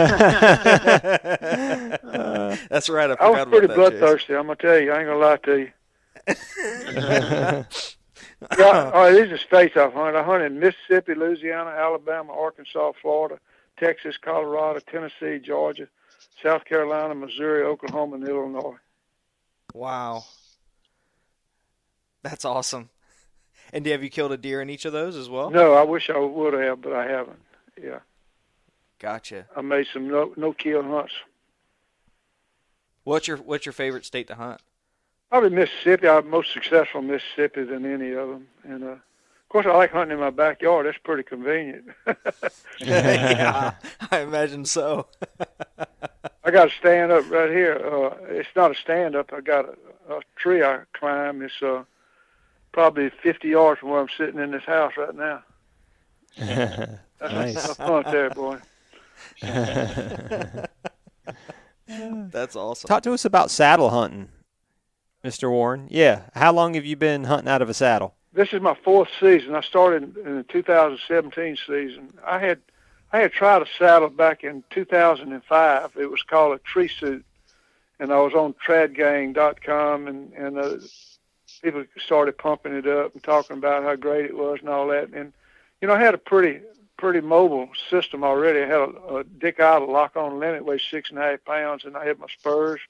That's right. I was pretty bloodthirsty. I'm gonna tell you. I ain't gonna lie to you. Yeah, all right, these are states I've hunted. I hunted in Mississippi, Louisiana, Alabama, Arkansas, Florida, Texas, Colorado, Tennessee, Georgia, South Carolina, Missouri, Oklahoma, and Illinois. Wow. That's awesome. And have you killed a deer in each of those as well? No, I wish I would have, but I haven't. Yeah. Gotcha. I made some no-kill hunts. What's your favorite state to hunt? Probably Mississippi. I'm most successful in Mississippi than any of them. And, of course, I like hunting in my backyard. That's pretty convenient. Yeah, I imagine so. I got a stand-up right here. It's not a stand-up. I got a tree I climb. It's probably 50 yards from where I'm sitting in this house right now. Nice. That's fun there, boy. That's awesome. Talk to us about saddle hunting, Mr. Warren. Yeah. How long have you been hunting out of a saddle? This is my 4th season. I started in the 2017 season. I had tried a saddle back in 2005. It was called a tree suit, and I was on tradgang.com, and people started pumping it up and talking about how great it was and all that. And I had a pretty mobile system already. I had a Dick Idle lock-on limit, weighs 6.5 pounds, and I had my spurs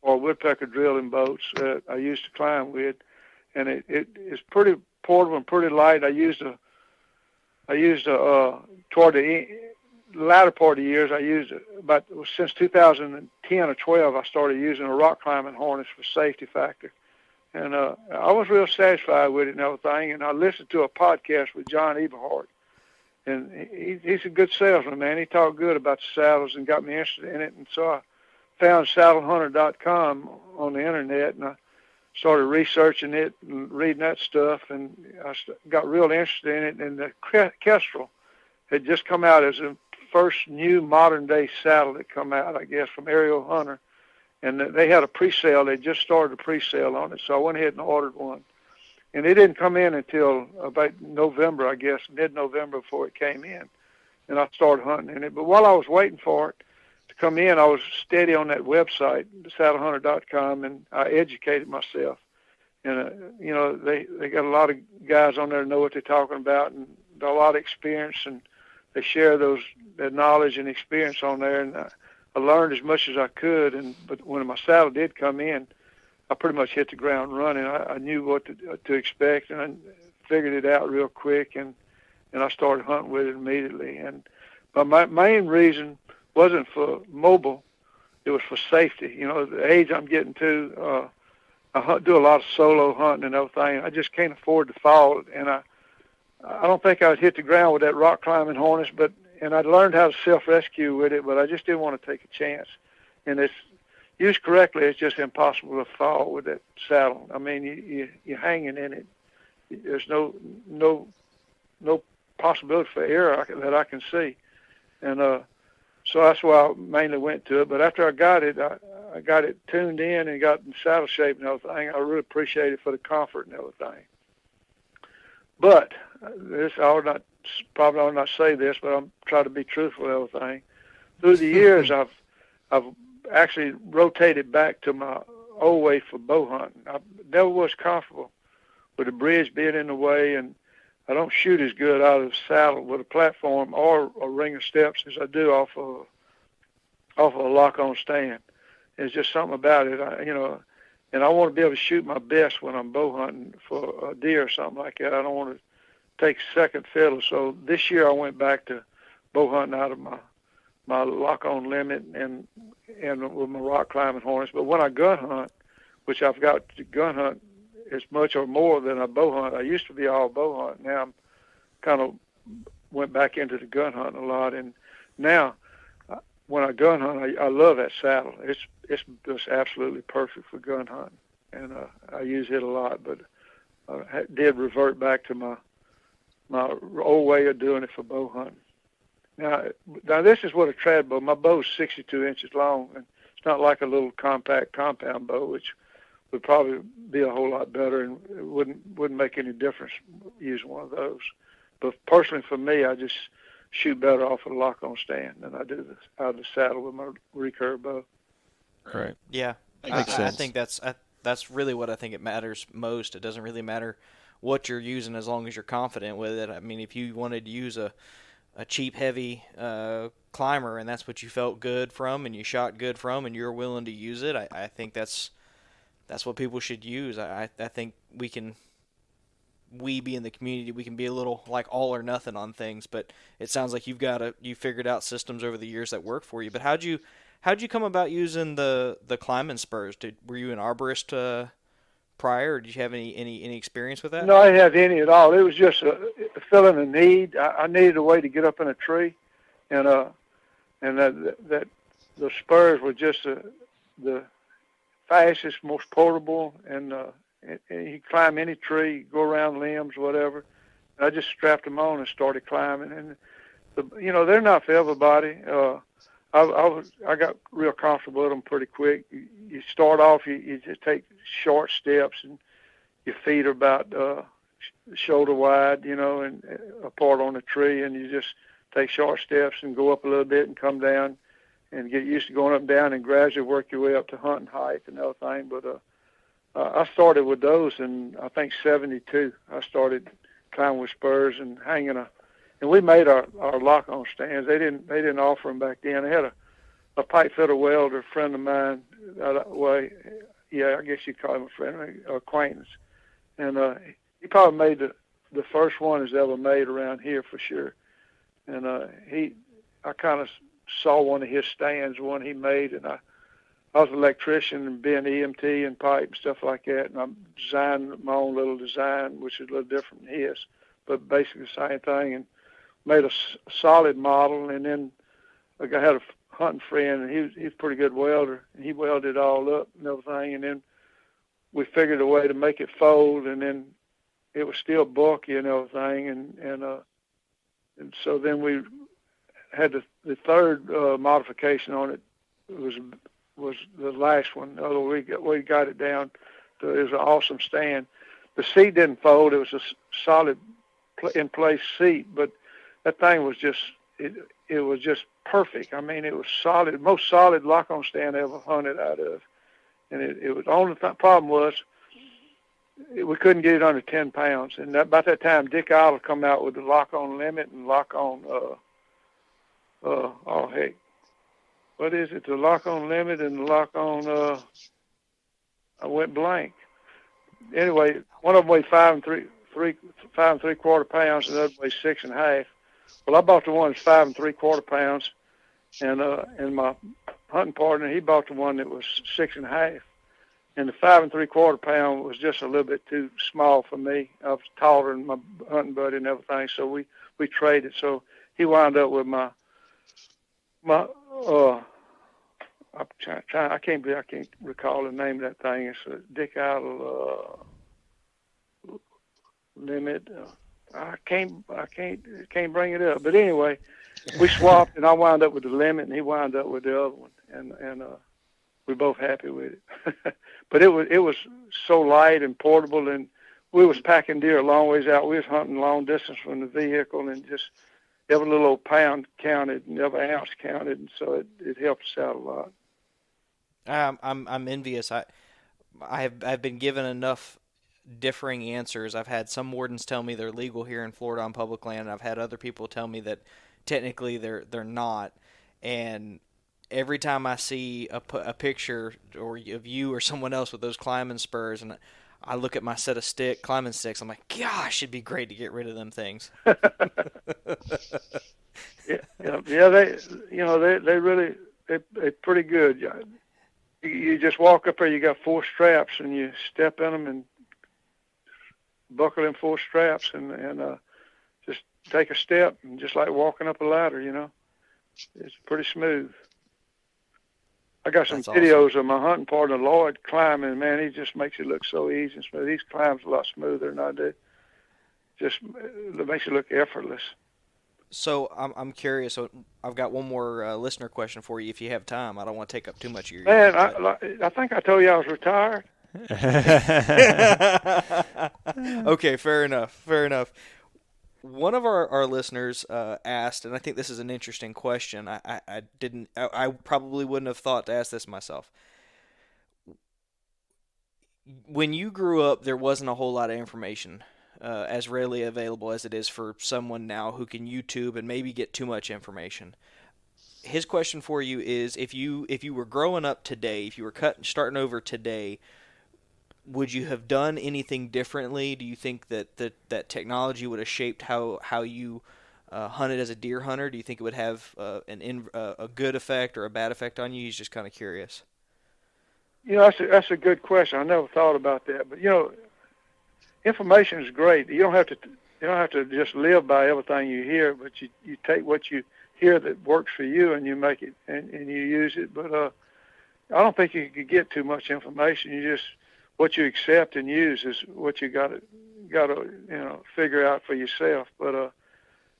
or woodpecker drilling boats that I used to climb with. And it's pretty portable and pretty light. I used toward the latter part of the years, I used it. But since 2010 or 12, I started using a rock climbing harness for safety factor. And I was real satisfied with it and everything. And I listened to a podcast with John Eberhart. And he's a good salesman, man. He talked good about the saddles and got me interested in it. And so I found saddlehunter.com on the internet, and I started researching it and reading that stuff, and I got real interested in it. And the Kestrel had just come out as the first new modern-day saddle that come out, I guess, from Ariel Hunter. And they had a pre-sale. They just started a pre-sale on it, so I went ahead and ordered one. And it didn't come in until about November, I guess, mid-November before it came in. And I started hunting in it. But while I was waiting for it to come in, I was steady on that website, saddlehunter.com, and I educated myself. And, they got a lot of guys on there that know what they're talking about and a lot of experience, and they share their knowledge and experience on there. And I learned as much as I could. But when my saddle did come in, I pretty much hit the ground running. I knew what to expect, and I figured it out real quick, and I started hunting with it immediately. But my main reason wasn't for mobile; it was for safety. The age I'm getting to, I do a lot of solo hunting and everything. I just can't afford to fall, and I don't think I would hit the ground with that rock climbing harness. And I learned how to self-rescue with it, but I just didn't want to take a chance. And it's used correctly, it's just impossible to fall with that saddle. I mean, you're hanging in it. There's no possibility for error that I can see. And so that's why I mainly went to it. But after I got it, I got it tuned in and got in saddle shape and everything. I really appreciate it for the comfort and everything. But probably ought not say this, but I'm trying to be truthful with everything. Through the years, I've actually rotated back to my old way for bow hunting. I never was comfortable with the bridge being in the way, and I don't shoot as good out of the saddle with a platform or a ring of steps as I do off of a lock-on stand. There's just something about it, and I want to be able to shoot my best when I'm bow hunting for a deer or something like that. I don't want to take second fiddle. So this year I went back to bow hunting out of my lock-on limit and with my rock climbing harness. But when I gun hunt, which I've got to gun hunt as much or more than I bow hunt. I used to be all bow hunt. Now I'm kind of went back into the gun hunting a lot. And now when I gun hunt, I love that saddle. It's just absolutely perfect for gun hunting, and I use it a lot. But I did revert back to my old way of doing it for bow hunting. Now this is what a trad bow. My bow is 62 inches long, and it's not like a little compact compound bow, which would probably be a whole lot better, and it wouldn't make any difference using one of those. But personally, for me, I just shoot better off of a lock-on stand than I do out of the saddle with my recurve bow. Right. Yeah, Makes sense. I think that's really what I think it matters most. It doesn't really matter what you're using as long as you're confident with it. I mean, if you wanted to use a cheap, heavy climber, and that's what you felt good from, and you shot good from, and you're willing to use it, I think that's what people should use. I think we be in the community, we can be a little like all or nothing on things, but it sounds like you figured out systems over the years that work for you. But how'd you come about using the climbing spurs? Were you an arborist prior, or did you have any experience with that? No, I didn't have any at all. It was just filling a need. I needed a way to get up in a tree, and that the spurs were just the fastest, most portable, and you climb any tree, go around limbs, whatever. And I just strapped them on and started climbing. And they're not for everybody. I got real comfortable with them pretty quick. You start off, you just take short steps, and your feet are about shoulder wide, and apart on the tree, and you just take short steps and go up a little bit and come down and get used to going up and down and gradually work your way up to hunting height and everything. But I started with those in, I think, 72. I started climbing with spurs and hanging and we made our lock-on stands. They didn't offer them back then. They had a pipe fitter welder, friend of mine, I guess you'd call him a friend, acquaintance. And he probably made the first one that's ever made around here for sure. And I kind of saw one of his stands, one he made, and I was an electrician and being EMT and pipe and stuff like that, and I designed my own little design, which is a little different than his, but basically the same thing, and made a solid model. And then I had a hunting friend, and he's a pretty good welder, and he welded it all up and everything, and then we figured a way to make it fold, and then it was still bulky and everything, and so then we had the third modification on it was the last one. Although we got it down to, it was an awesome stand. The seat didn't fold; it was a solid in place seat. But that thing was just it was just perfect. I mean, it was solid, most solid lock-on stand I ever hunted out of. And it was only problem was we couldn't get it under 10 pounds. And about that time, Dick Idle come out with the lock-on limit and lock-on what is it? The lock-on limit and the lock-on. I went blank. Anyway, one of them weighed 5 3/4 pounds, and the other weighed 6.5. Well, I bought the one that's 5 3/4 pounds, and my hunting partner, he bought the one that was 6.5. And the 5 3/4 pound was just a little bit too small for me. I was taller than my hunting buddy and everything, so we traded. So he wound up with my I can't recall the name of that thing. It's a Dick Idle limit. I can't bring it up. But anyway, we swapped, and I wound up with the limit, and he wound up with the other one, and we're both happy with it. But it was so light and portable, and we was packing deer a long ways out. We was hunting long distance from the vehicle, and just every little old pound counted and every ounce counted, and so it helped us out a lot. I'm envious. I've been given enough differing answers. I've had some wardens tell me they're legal here in Florida on public land, and I've had other people tell me that technically they're not. And every time I see a picture or of you or someone else with those climbing spurs, and I look at my set of climbing sticks, I'm like, gosh, it'd be great to get rid of them things. Yeah. They really they're pretty good. You just walk up there. You got 4 straps, and you step in them and buckle in 4 straps, and just take a step, and just like walking up a ladder. It's pretty smooth. I got some videos of my hunting partner Lloyd climbing. Man, he just makes it look so easy and smooth. He climbs a lot smoother than I do. Just it makes it look effortless. So I'm curious. I've got one more listener question for you, if you have time. I don't want to take up too much of your Man, I think I told you I was retired. Okay, fair enough. One of our listeners asked, and I think this is an interesting question. I probably wouldn't have thought to ask this myself. When you grew up, there wasn't a whole lot of information as readily available as it is for someone now who can YouTube and maybe get too much information. His question for you is, if you were growing up today, if you were starting over today, would you have done anything differently? Do you think that technology would have shaped how you hunted as a deer hunter? Do you think it would have a good effect or a bad effect on you? He's just kind of curious. That's a good question. I never thought about that, but information is great. You don't have to just live by everything you hear, but you take what you hear that works for you, and you make it and you use it. But I don't think you could get too much information. What you accept and use is what you got to figure out for yourself. But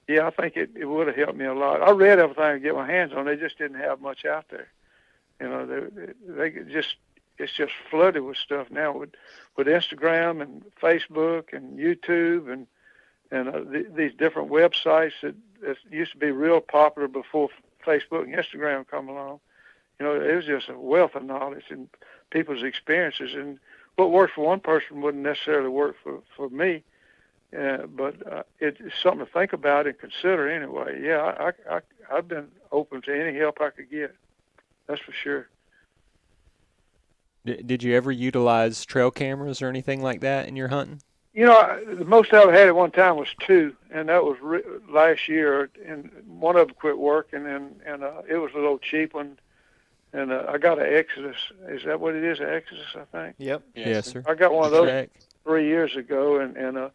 I think it would have helped me a lot. I read everything I could get my hands on. They just didn't have much out there. It's just flooded with stuff now with Instagram and Facebook and YouTube and these different websites that used to be real popular before Facebook and Instagram come along. It was just a wealth of knowledge and people's experiences, and what works for one person wouldn't necessarily work for me. But it's something to think about and consider anyway. Yeah, I've been open to any help I could get. That's for sure. Did you ever utilize trail cameras or anything like that in your hunting? The most I ever had at one time was 2, and that was last year. And one of them quit working, and it was a little cheap one. And I got an Exodus. Is that what it is? An Exodus, I think. Yep. Yes, sir. I got one of those 3 years ago, and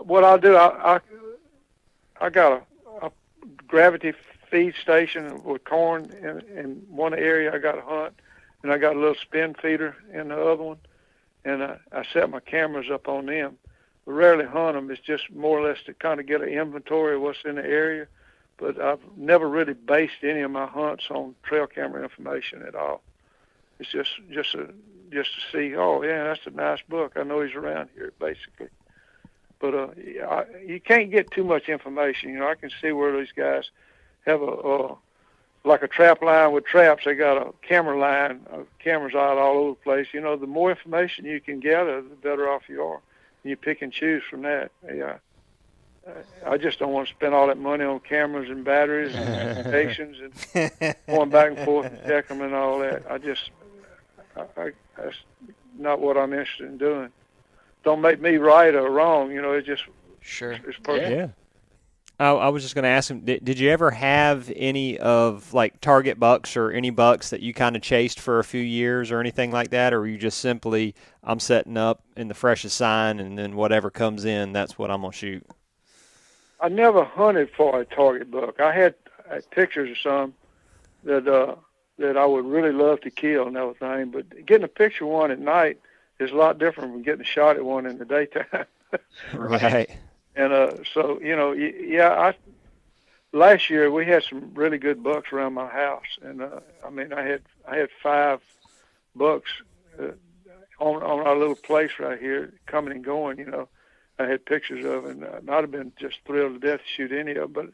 what I'll do, I got a gravity feed station with corn in one area I got to hunt, and I got a little spin feeder in the other one, and I set my cameras up on them. We rarely hunt them. It's just more or less to kind of get an inventory of what's in the area. But I've never really based any of my hunts on trail camera information at all. It's just to see, oh yeah, that's a nice buck. I know he's around here, basically. But you can't get too much information. I can see where these guys have like a trap line with traps. They got a camera line, cameras out all over the place. The more information you can gather, the better off you are. You pick and choose from that. Yeah. I just don't want to spend all that money on cameras and batteries and stations and going back and forth and check them and all that. That's not what I'm interested in doing. Don't make me right or wrong. It's just sure. It's personal. Yeah. I was just going to ask him, did you ever have any of like target bucks or any bucks that you kind of chased for a few years or anything like that? Or were you just simply, I'm setting up in the freshest sign and then whatever comes in, that's what I'm going to shoot? I never hunted for a target buck. I had pictures of some that I would really love to kill and everything, but getting a picture of one at night is a lot different from getting a shot at one in the daytime. Right. And last year we had some really good bucks around my house, and I had 5 bucks on got a little place right here coming and going, you know. I had pictures of, and I'd have been just thrilled to death to shoot any of them, but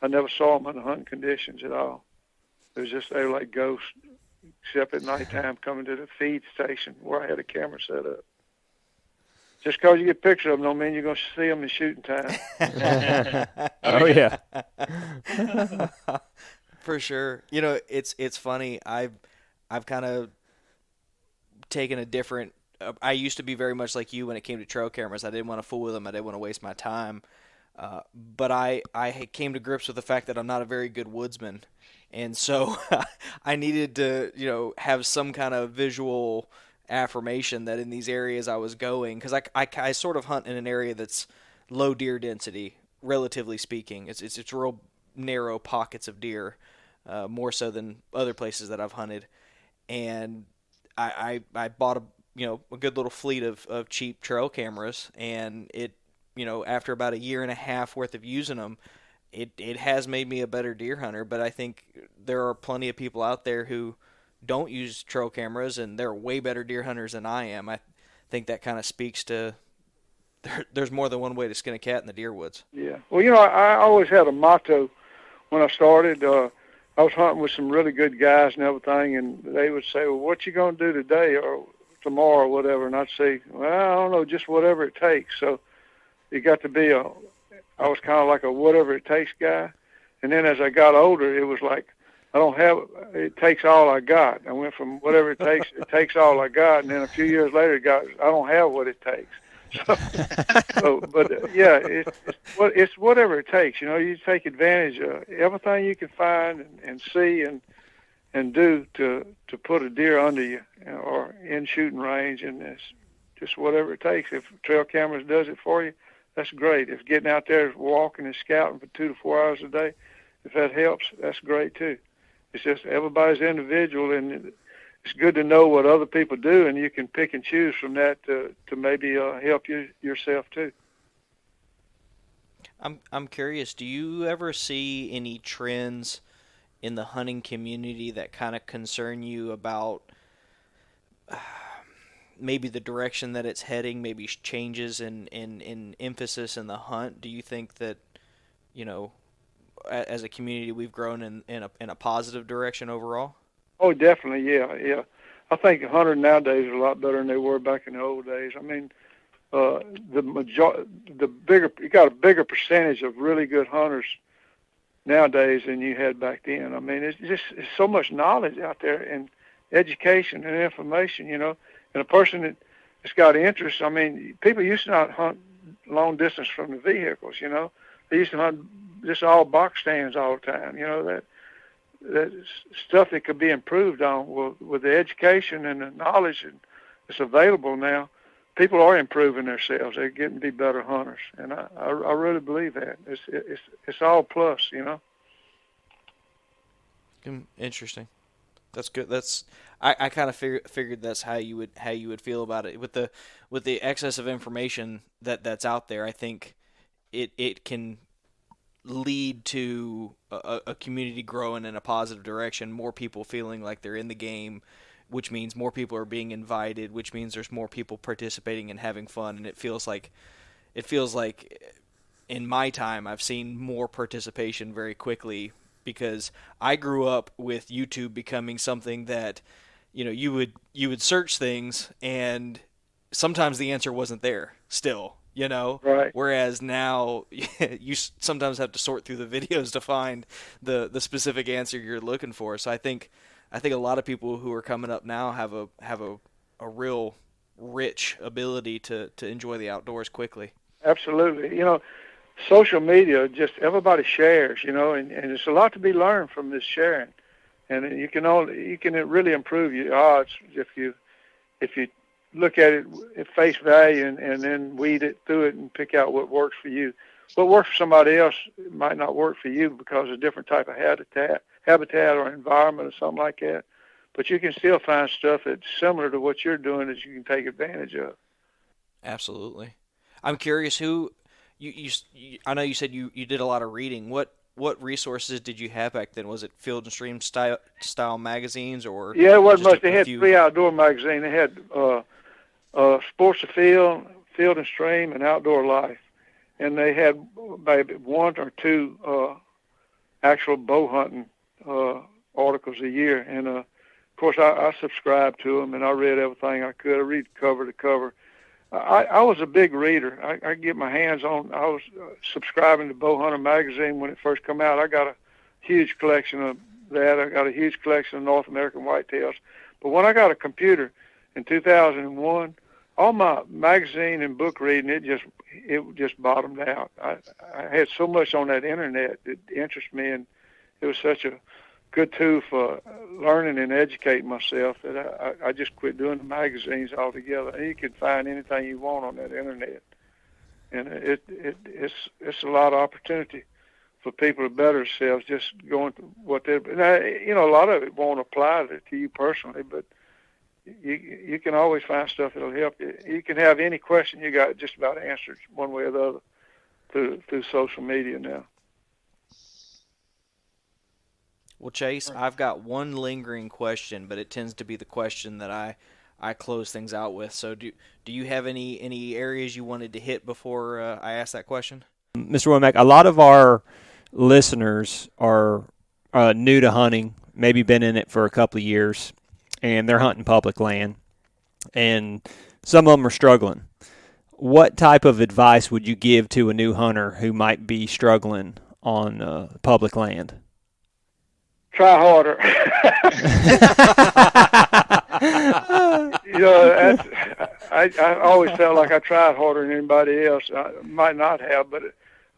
I never saw them under hunting conditions at all. It was just, they were like ghosts, except at nighttime coming to the feed station where I had a camera set up. Just because you get pictures of them don't mean you're going to see them in shooting time. Oh, yeah. For sure. You know, it's funny. I've kind of taken a different. I used to be very much like you when it came to trail cameras. I didn't want to fool with them. I didn't want to waste my time. But I came to grips with the fact that I'm not a very good woodsman, and so I needed to, you know, have some kind of visual affirmation that in these areas I was going, because I sort of hunt in an area that's low deer density, relatively speaking. It's real narrow pockets of deer, more so than other places that I've hunted, and I bought a good little fleet of cheap trail cameras, and it, you know, after about a year and a half worth of using them, it has made me a better deer hunter. But I think there are plenty of people out there who don't use trail cameras, and they're way better deer hunters than I am. I think that kind of speaks to there's more than one way to skin a cat in the deer woods. Yeah. Well, you know, I always had a motto when I started. I was hunting with some really good guys and everything, and they would say, well, what you going to do today or tomorrow or whatever? And I'd say, well, I don't know, just whatever it takes. So it got to be I was kind of like a whatever it takes guy. And then as I got older, it was like, it takes all I got. I went from whatever it takes all I got. And then a few years later, I don't have what it takes. Yeah, it's whatever it takes. You know, you take advantage of everything you can find and see and do to put a deer under you, or in shooting range, and it's just whatever it takes. If trail cameras does it for you, that's great. If getting out there walking and scouting for 2 to 4 hours a day, if that helps, that's great too. It's just everybody's individual, and it's good to know what other people do, and you can pick and choose from that to maybe help you yourself too. I'm curious, do you ever see any trends in the hunting community that kind of concern you about maybe the direction that it's heading, maybe changes in emphasis in the hunt? Do you think that, you know, as a community we've grown in a positive direction overall? Oh, definitely, yeah. I think hunters nowadays are a lot better than they were back in the old days. I mean, you got a bigger percentage of really good hunters nowadays than you had back then. I mean, it's so much knowledge out there, and education and information, you know. And a person that's got interest, I mean, people used to not hunt long distance from the vehicles, you know. They used to hunt just all box stands all the time, you know, that stuff that could be improved on with the education and the knowledge that's available now. People are improving themselves. They're getting to be better hunters, and I really believe that. It's all plus, you know. Interesting. That's good. I kind of figured that's how you would feel about it with the excess of information that's out there. I think it can lead to a community growing in a positive direction, more people feeling like they're in the game, which means more people are being invited, which means there's more people participating and having fun. And it feels like in my time I've seen more participation very quickly, because I grew up with YouTube becoming something that, you know, you would search things and sometimes the answer wasn't there still. You know, right. Whereas now you sometimes have to sort through the videos to find the specific answer you're looking for. So I think a lot of people who are coming up now have a real rich ability to enjoy the outdoors quickly. Absolutely. You know, social media, just everybody shares, you know, and there's a lot to be learned from this sharing. And you can really improve your odds if you look at it at face value and then weed it through it and pick out what works for you. What works for somebody else might not work for you because of a different type of habitat or environment or something like that. But you can still find stuff that's similar to what you're doing that you can take advantage of. Absolutely. I'm curious, who you I know you said you did a lot of reading. What resources did you have back then? Was it Field and Stream style magazines, or? Yeah, it wasn't much. They had 3 outdoor magazines. They had sports of field, field and stream, and outdoor life. And they had maybe one or two actual bow hunting articles a year. And, of course, I subscribed to them, and I read everything I could. I read cover to cover. I was a big reader. I get my hands on. I was subscribing to Bow Hunter magazine when it first came out. I got a huge collection of that. I got a huge collection of North American whitetails. But when I got a computer in 2001, all my magazine and book reading, it just bottomed out. I had so much on that internet that interested me, and it was such a good tool for learning and educating myself that I just quit doing the magazines altogether. And you can find anything you want on that internet, and it's a lot of opportunity for people to better themselves. Just going to what they, a lot of it won't apply to you personally, but you can always find stuff that'll help you. You can have any question you got just about answered one way or the other through social media now. Well, Chase, I've got one lingering question, but it tends to be the question that I close things out with. So do you have any areas you wanted to hit before I ask that question? Mr. Womack, a lot of our listeners are new to hunting, maybe been in it for a couple of years, and they're hunting public land, and some of them are struggling. What type of advice would you give to a new hunter who might be struggling on public land? Try harder. I always felt like I tried harder than anybody else. I might not have, but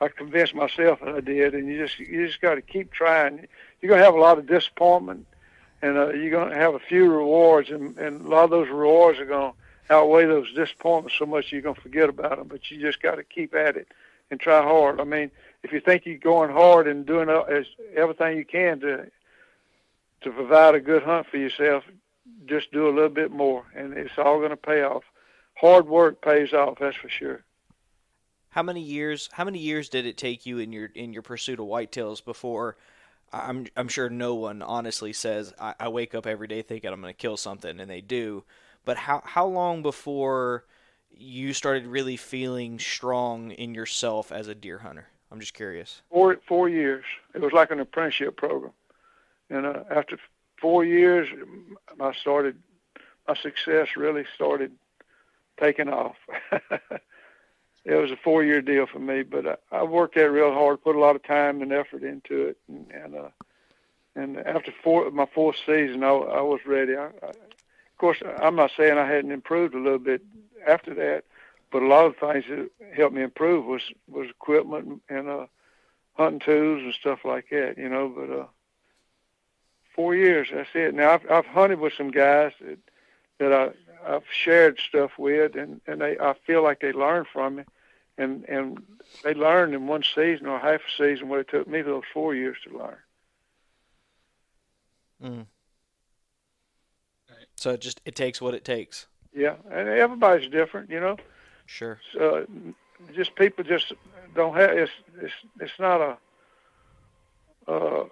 I convinced myself that I did. And you just got to keep trying. You're going to have a lot of disappointment, and you're going to have a few rewards, and a lot of those rewards are going to outweigh those disappointments so much you're going to forget about them. But you just got to keep at it and try hard. I mean, if you think you're going hard and doing everything you can to provide a good hunt for yourself, just do a little bit more, and it's all going to pay off. Hard work pays off, that's for sure. How many years did it take you in your pursuit of whitetails before? I'm sure no one honestly says I wake up every day thinking I'm going to kill something, and they do. But how long before you started really feeling strong in yourself as a deer hunter? I'm just curious. 4 years. It was like an apprenticeship program. And after 4 years, my success really started taking off. It was a 4-year deal for me, but I worked that real hard, put a lot of time and effort into it, and after my fourth season, I was ready. Of course, I'm not saying I hadn't improved a little bit after that, but a lot of things that helped me improve was equipment and hunting tools and stuff like that, But 4 years, that's it. Now I've hunted with some guys that I've shared stuff with, and I feel like they learned from me, and they learned in one season or half a season what it took me those 4 years to learn. Mm. So it takes what it takes. Yeah, and everybody's different, Sure. So just people just don't have. It's not a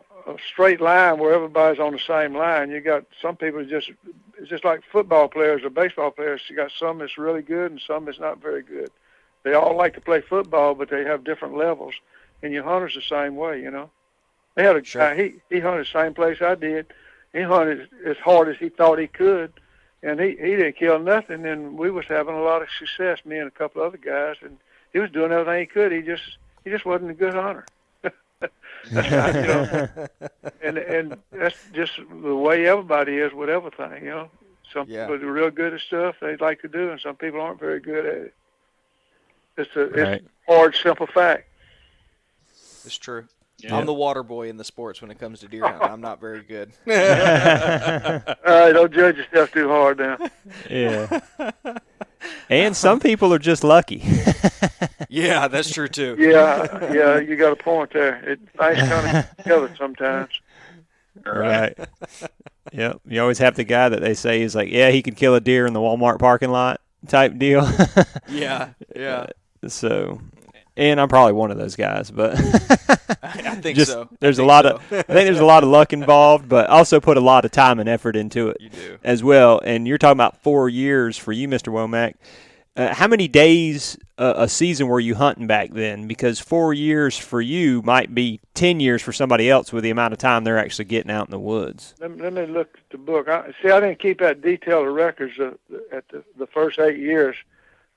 straight line where everybody's on the same line. You got some people it's just like football players or baseball players. You got some that's really good and some that's not very good. They all like to play football, but they have different levels. And your hunter's the same way, They had a guy, he hunted the same place I did. He hunted as hard as he thought he could, and he didn't kill nothing, and we was having a lot of success, me and a couple other guys, and he was doing everything he could. He just wasn't a good hunter. And that's just the way everybody is with everything, Some people are real good at stuff they like to do, and some people aren't very good at it. It's a hard, simple fact. It's true. Yeah. I'm the water boy in the sports when it comes to deer hunting. I'm not very good. All right, don't judge yourself too hard now. Yeah. And some people are just lucky. Yeah, that's true too. Yeah, you got a point there. Things kind of together sometimes. Right. Yep. You always have the guy that they say is like, yeah, he could kill a deer in the Walmart parking lot type deal. Yeah. So, and I'm probably one of those guys, but I think so. I think there's a lot of luck involved, but also put a lot of time and effort into it. You do. As well. And you're talking about 4 years for you, Mr. Womack. How many days a season were you hunting back then? Because 4 years for you might be 10 years for somebody else with the amount of time they're actually getting out in the woods. Let me look at the book. I didn't keep that detailed of records at the first 8 years.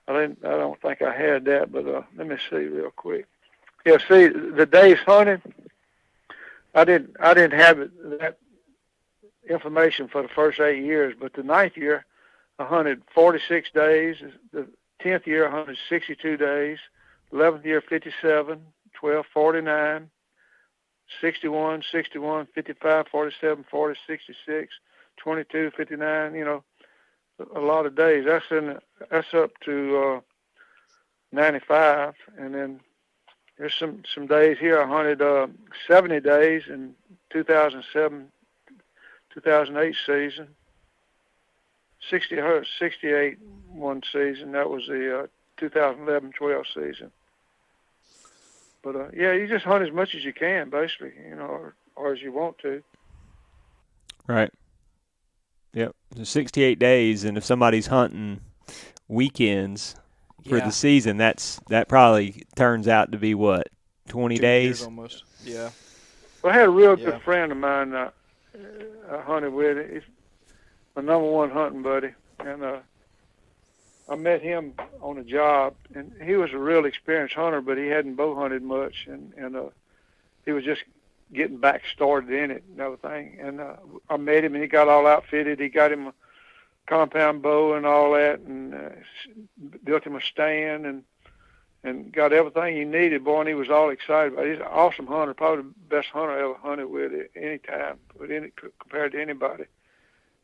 I don't think I had that, but let me see real quick. Yeah, see, the days hunted, I didn't have that information for the first 8 years, but the 9th year, I hunted 46 days. The 10th year, I hunted 62 days. 11th year, 57. 12, 49. 61, 61, 55, 47, 40, 66, 22, 59. You know, a lot of days. That's up to 95, and then there's some days here. I hunted 70 days in 2007, 2008 season. 68 one season. That was the 2011-12 season. But yeah, you just hunt as much as you can, basically, you know, or as you want to. Right. Yep. So 68 days, and if somebody's hunting weekends for the season, that probably turns out to be what, 20 2 days? years almost. Yeah. Well, I had a real good friend of mine I hunted with. He's my number one hunting buddy, and I met him on a job, and he was a real experienced hunter, but he hadn't bow hunted much, and he was just getting back started in it and everything. And I met him, and he got all outfitted. He got him a compound bow and all that, and built him a stand and got everything he needed, boy, and he was all excited about it. He's an awesome hunter, probably the best hunter I ever hunted with at any time, compared to anybody.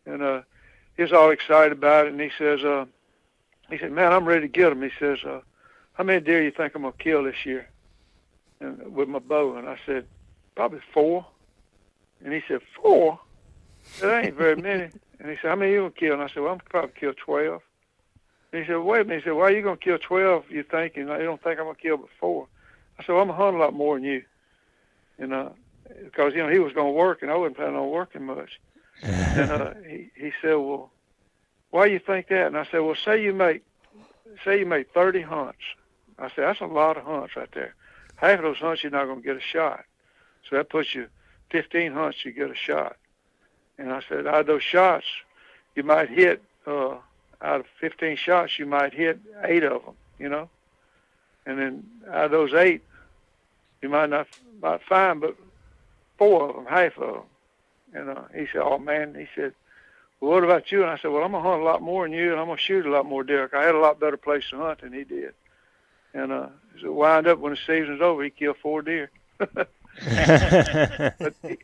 And he was all excited about it, and he said, man, I'm ready to get him. He says, how many deer you think I'm going to kill this year and with my bow? And I said, probably 4. And he said, 4? That ain't very many. And he said, how many you going to kill? And I said, well, I'm probably kill 12. And he said, wait a minute. He said, why are you going to kill 12, you think? And you don't think I'm going to kill but 4. I said, well, I'm going to hunt a lot more than you. And because, you know, he was going to work, and I wasn't planning on working much. And he said, well, why do you think that? And I said, well, say you make 30 hunts. I said, that's a lot of hunts right there. Half of those hunts you're not going to get a shot. So that puts you 15 hunts you get a shot. And I said, out of those shots, you might hit, out of 15 shots, you might hit 8 of them, you know. And then out of those 8, you might find but 4 of them, half of them. And he said, oh, man, he said, well, what about you? And I said, well, I'm going to hunt a lot more than you, and I'm going to shoot a lot more deer. I had a lot better place to hunt than he did. And so wind up when the season's over, he killed 4 deer. But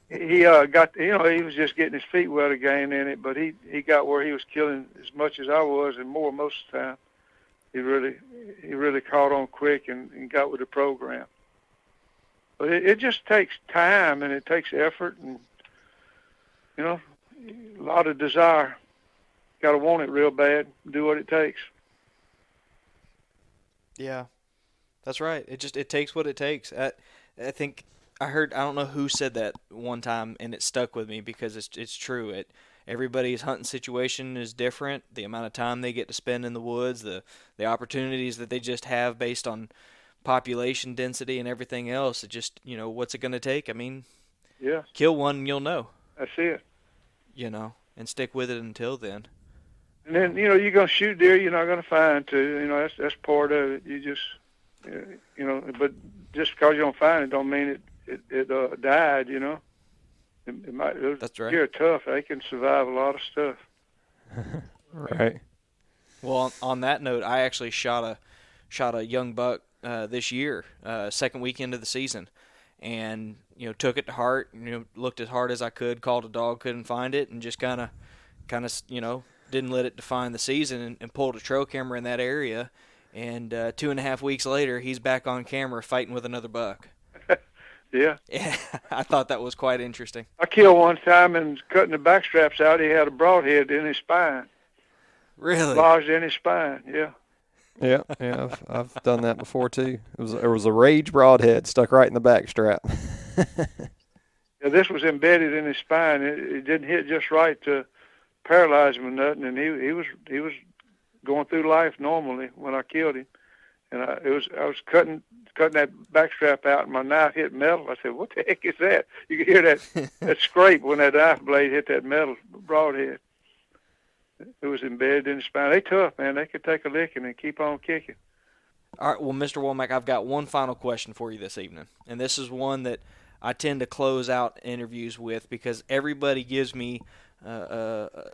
he got, you know, he was just getting his feet wet again in it, but he got where he was killing as much as I was and more most of the time. He really caught on quick and got with the program. But it just takes time, and it takes effort, and, you know, a lot of desire. Got to want it real bad. Do what it takes. Yeah, that's right. It takes what it takes. I think I don't know who said that one time, and it stuck with me because it's true. Everybody's hunting situation is different. The amount of time they get to spend in the woods, the opportunities that they just have based on population density and everything else. It just, you know, what's it going to take? I mean, yeah, kill one and you'll know. That's it. You know, and stick with it until then. And then, you know, you're going to shoot deer you're not going to find, too. You know, that's part of it. You just, you know, but just because you don't find it don't mean it died, you know. That's right. Deer are tough. They can survive a lot of stuff. Right. Well, on that note, I actually shot a young buck this year, second weekend of the season. And, you know, took it to heart, you know, looked as hard as I could, called a dog, couldn't find it, and just kind of, you know, didn't let it define the season and pulled a trail camera in that area. And 2.5 weeks later, he's back on camera fighting with another buck. Yeah. Yeah, I thought that was quite interesting. I killed one time and cutting the back straps out, he had a broadhead in his spine. Really? Lodged in his spine, yeah. Yeah, I've done that before too. There was a rage broadhead stuck right in the back strap. Yeah, this was embedded in his spine. It didn't hit just right to paralyze him or nothing, and he was going through life normally when I killed him. And I was cutting that backstrap out, and my knife hit metal. I said, "What the heck is that?" You could hear that scrape when that knife blade hit that metal broadhead. It was embedded in the spine. They tough, man. They could take a licking and keep on kicking. All right, well, Mr. Womack, I've got one final question for you this evening, and this is one that I tend to close out interviews with because everybody gives me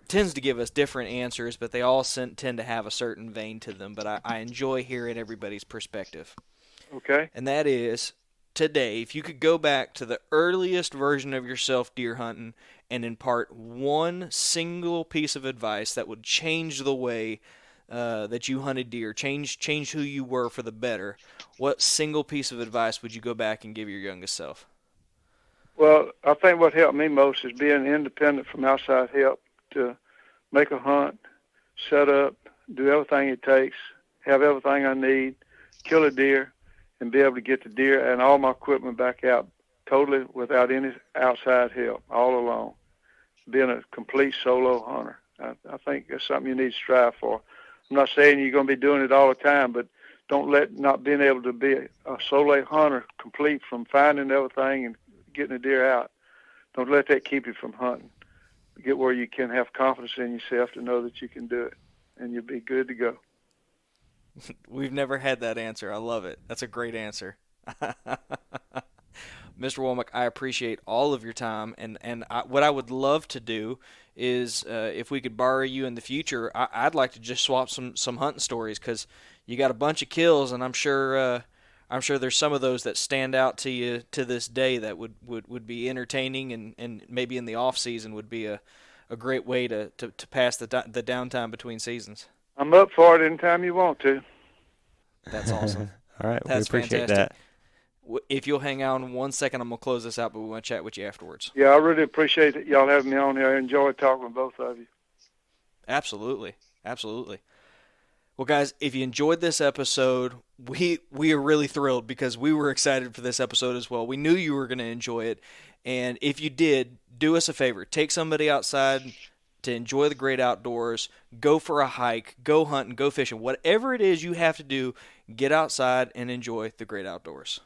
tends to give us different answers, but they all tend to have a certain vein to them. But I enjoy hearing everybody's perspective. Okay. And that is, today, if you could go back to the earliest version of yourself deer hunting and impart one single piece of advice that would change the way that you hunted deer, change who you were for the better, what single piece of advice would you go back and give your youngest self? Well, I think what helped me most is being independent from outside help to make a hunt, set up, do everything it takes, have everything I need, kill a deer, and be able to get the deer and all my equipment back out totally without any outside help, all alone. Being a complete solo hunter. I think that's something you need to strive for. I'm not saying you're going to be doing it all the time, but don't let not being able to be a solo hunter complete from finding everything and getting a deer out. Don't let that keep you from hunting. Get where you can have confidence in yourself to know that you can do it, and you'll be good to go. We've never had that answer. I love it. That's a great answer. Mr. Womack, I appreciate all of your time, and what I would love to do is if we could borrow you in the future, I'd like to just swap some hunting stories because you got a bunch of kills, and I'm sure there's some of those that stand out to you to this day that would be entertaining and maybe in the off season would be a great way to pass the downtime between seasons. I'm up for it anytime you want to. That's awesome. All right, That's we appreciate fantastic. that. If you'll hang on 1 second, I'm going to close this out, but we want to chat with you afterwards. Yeah, I really appreciate it, y'all having me on here. I enjoy talking with both of you. Absolutely. Absolutely. Well, guys, if you enjoyed this episode, we are really thrilled because we were excited for this episode as well. We knew you were going to enjoy it. And if you did, do us a favor. Take somebody outside to enjoy the great outdoors. Go for a hike. Go hunting. Go fishing. Whatever it is you have to do, get outside and enjoy the great outdoors.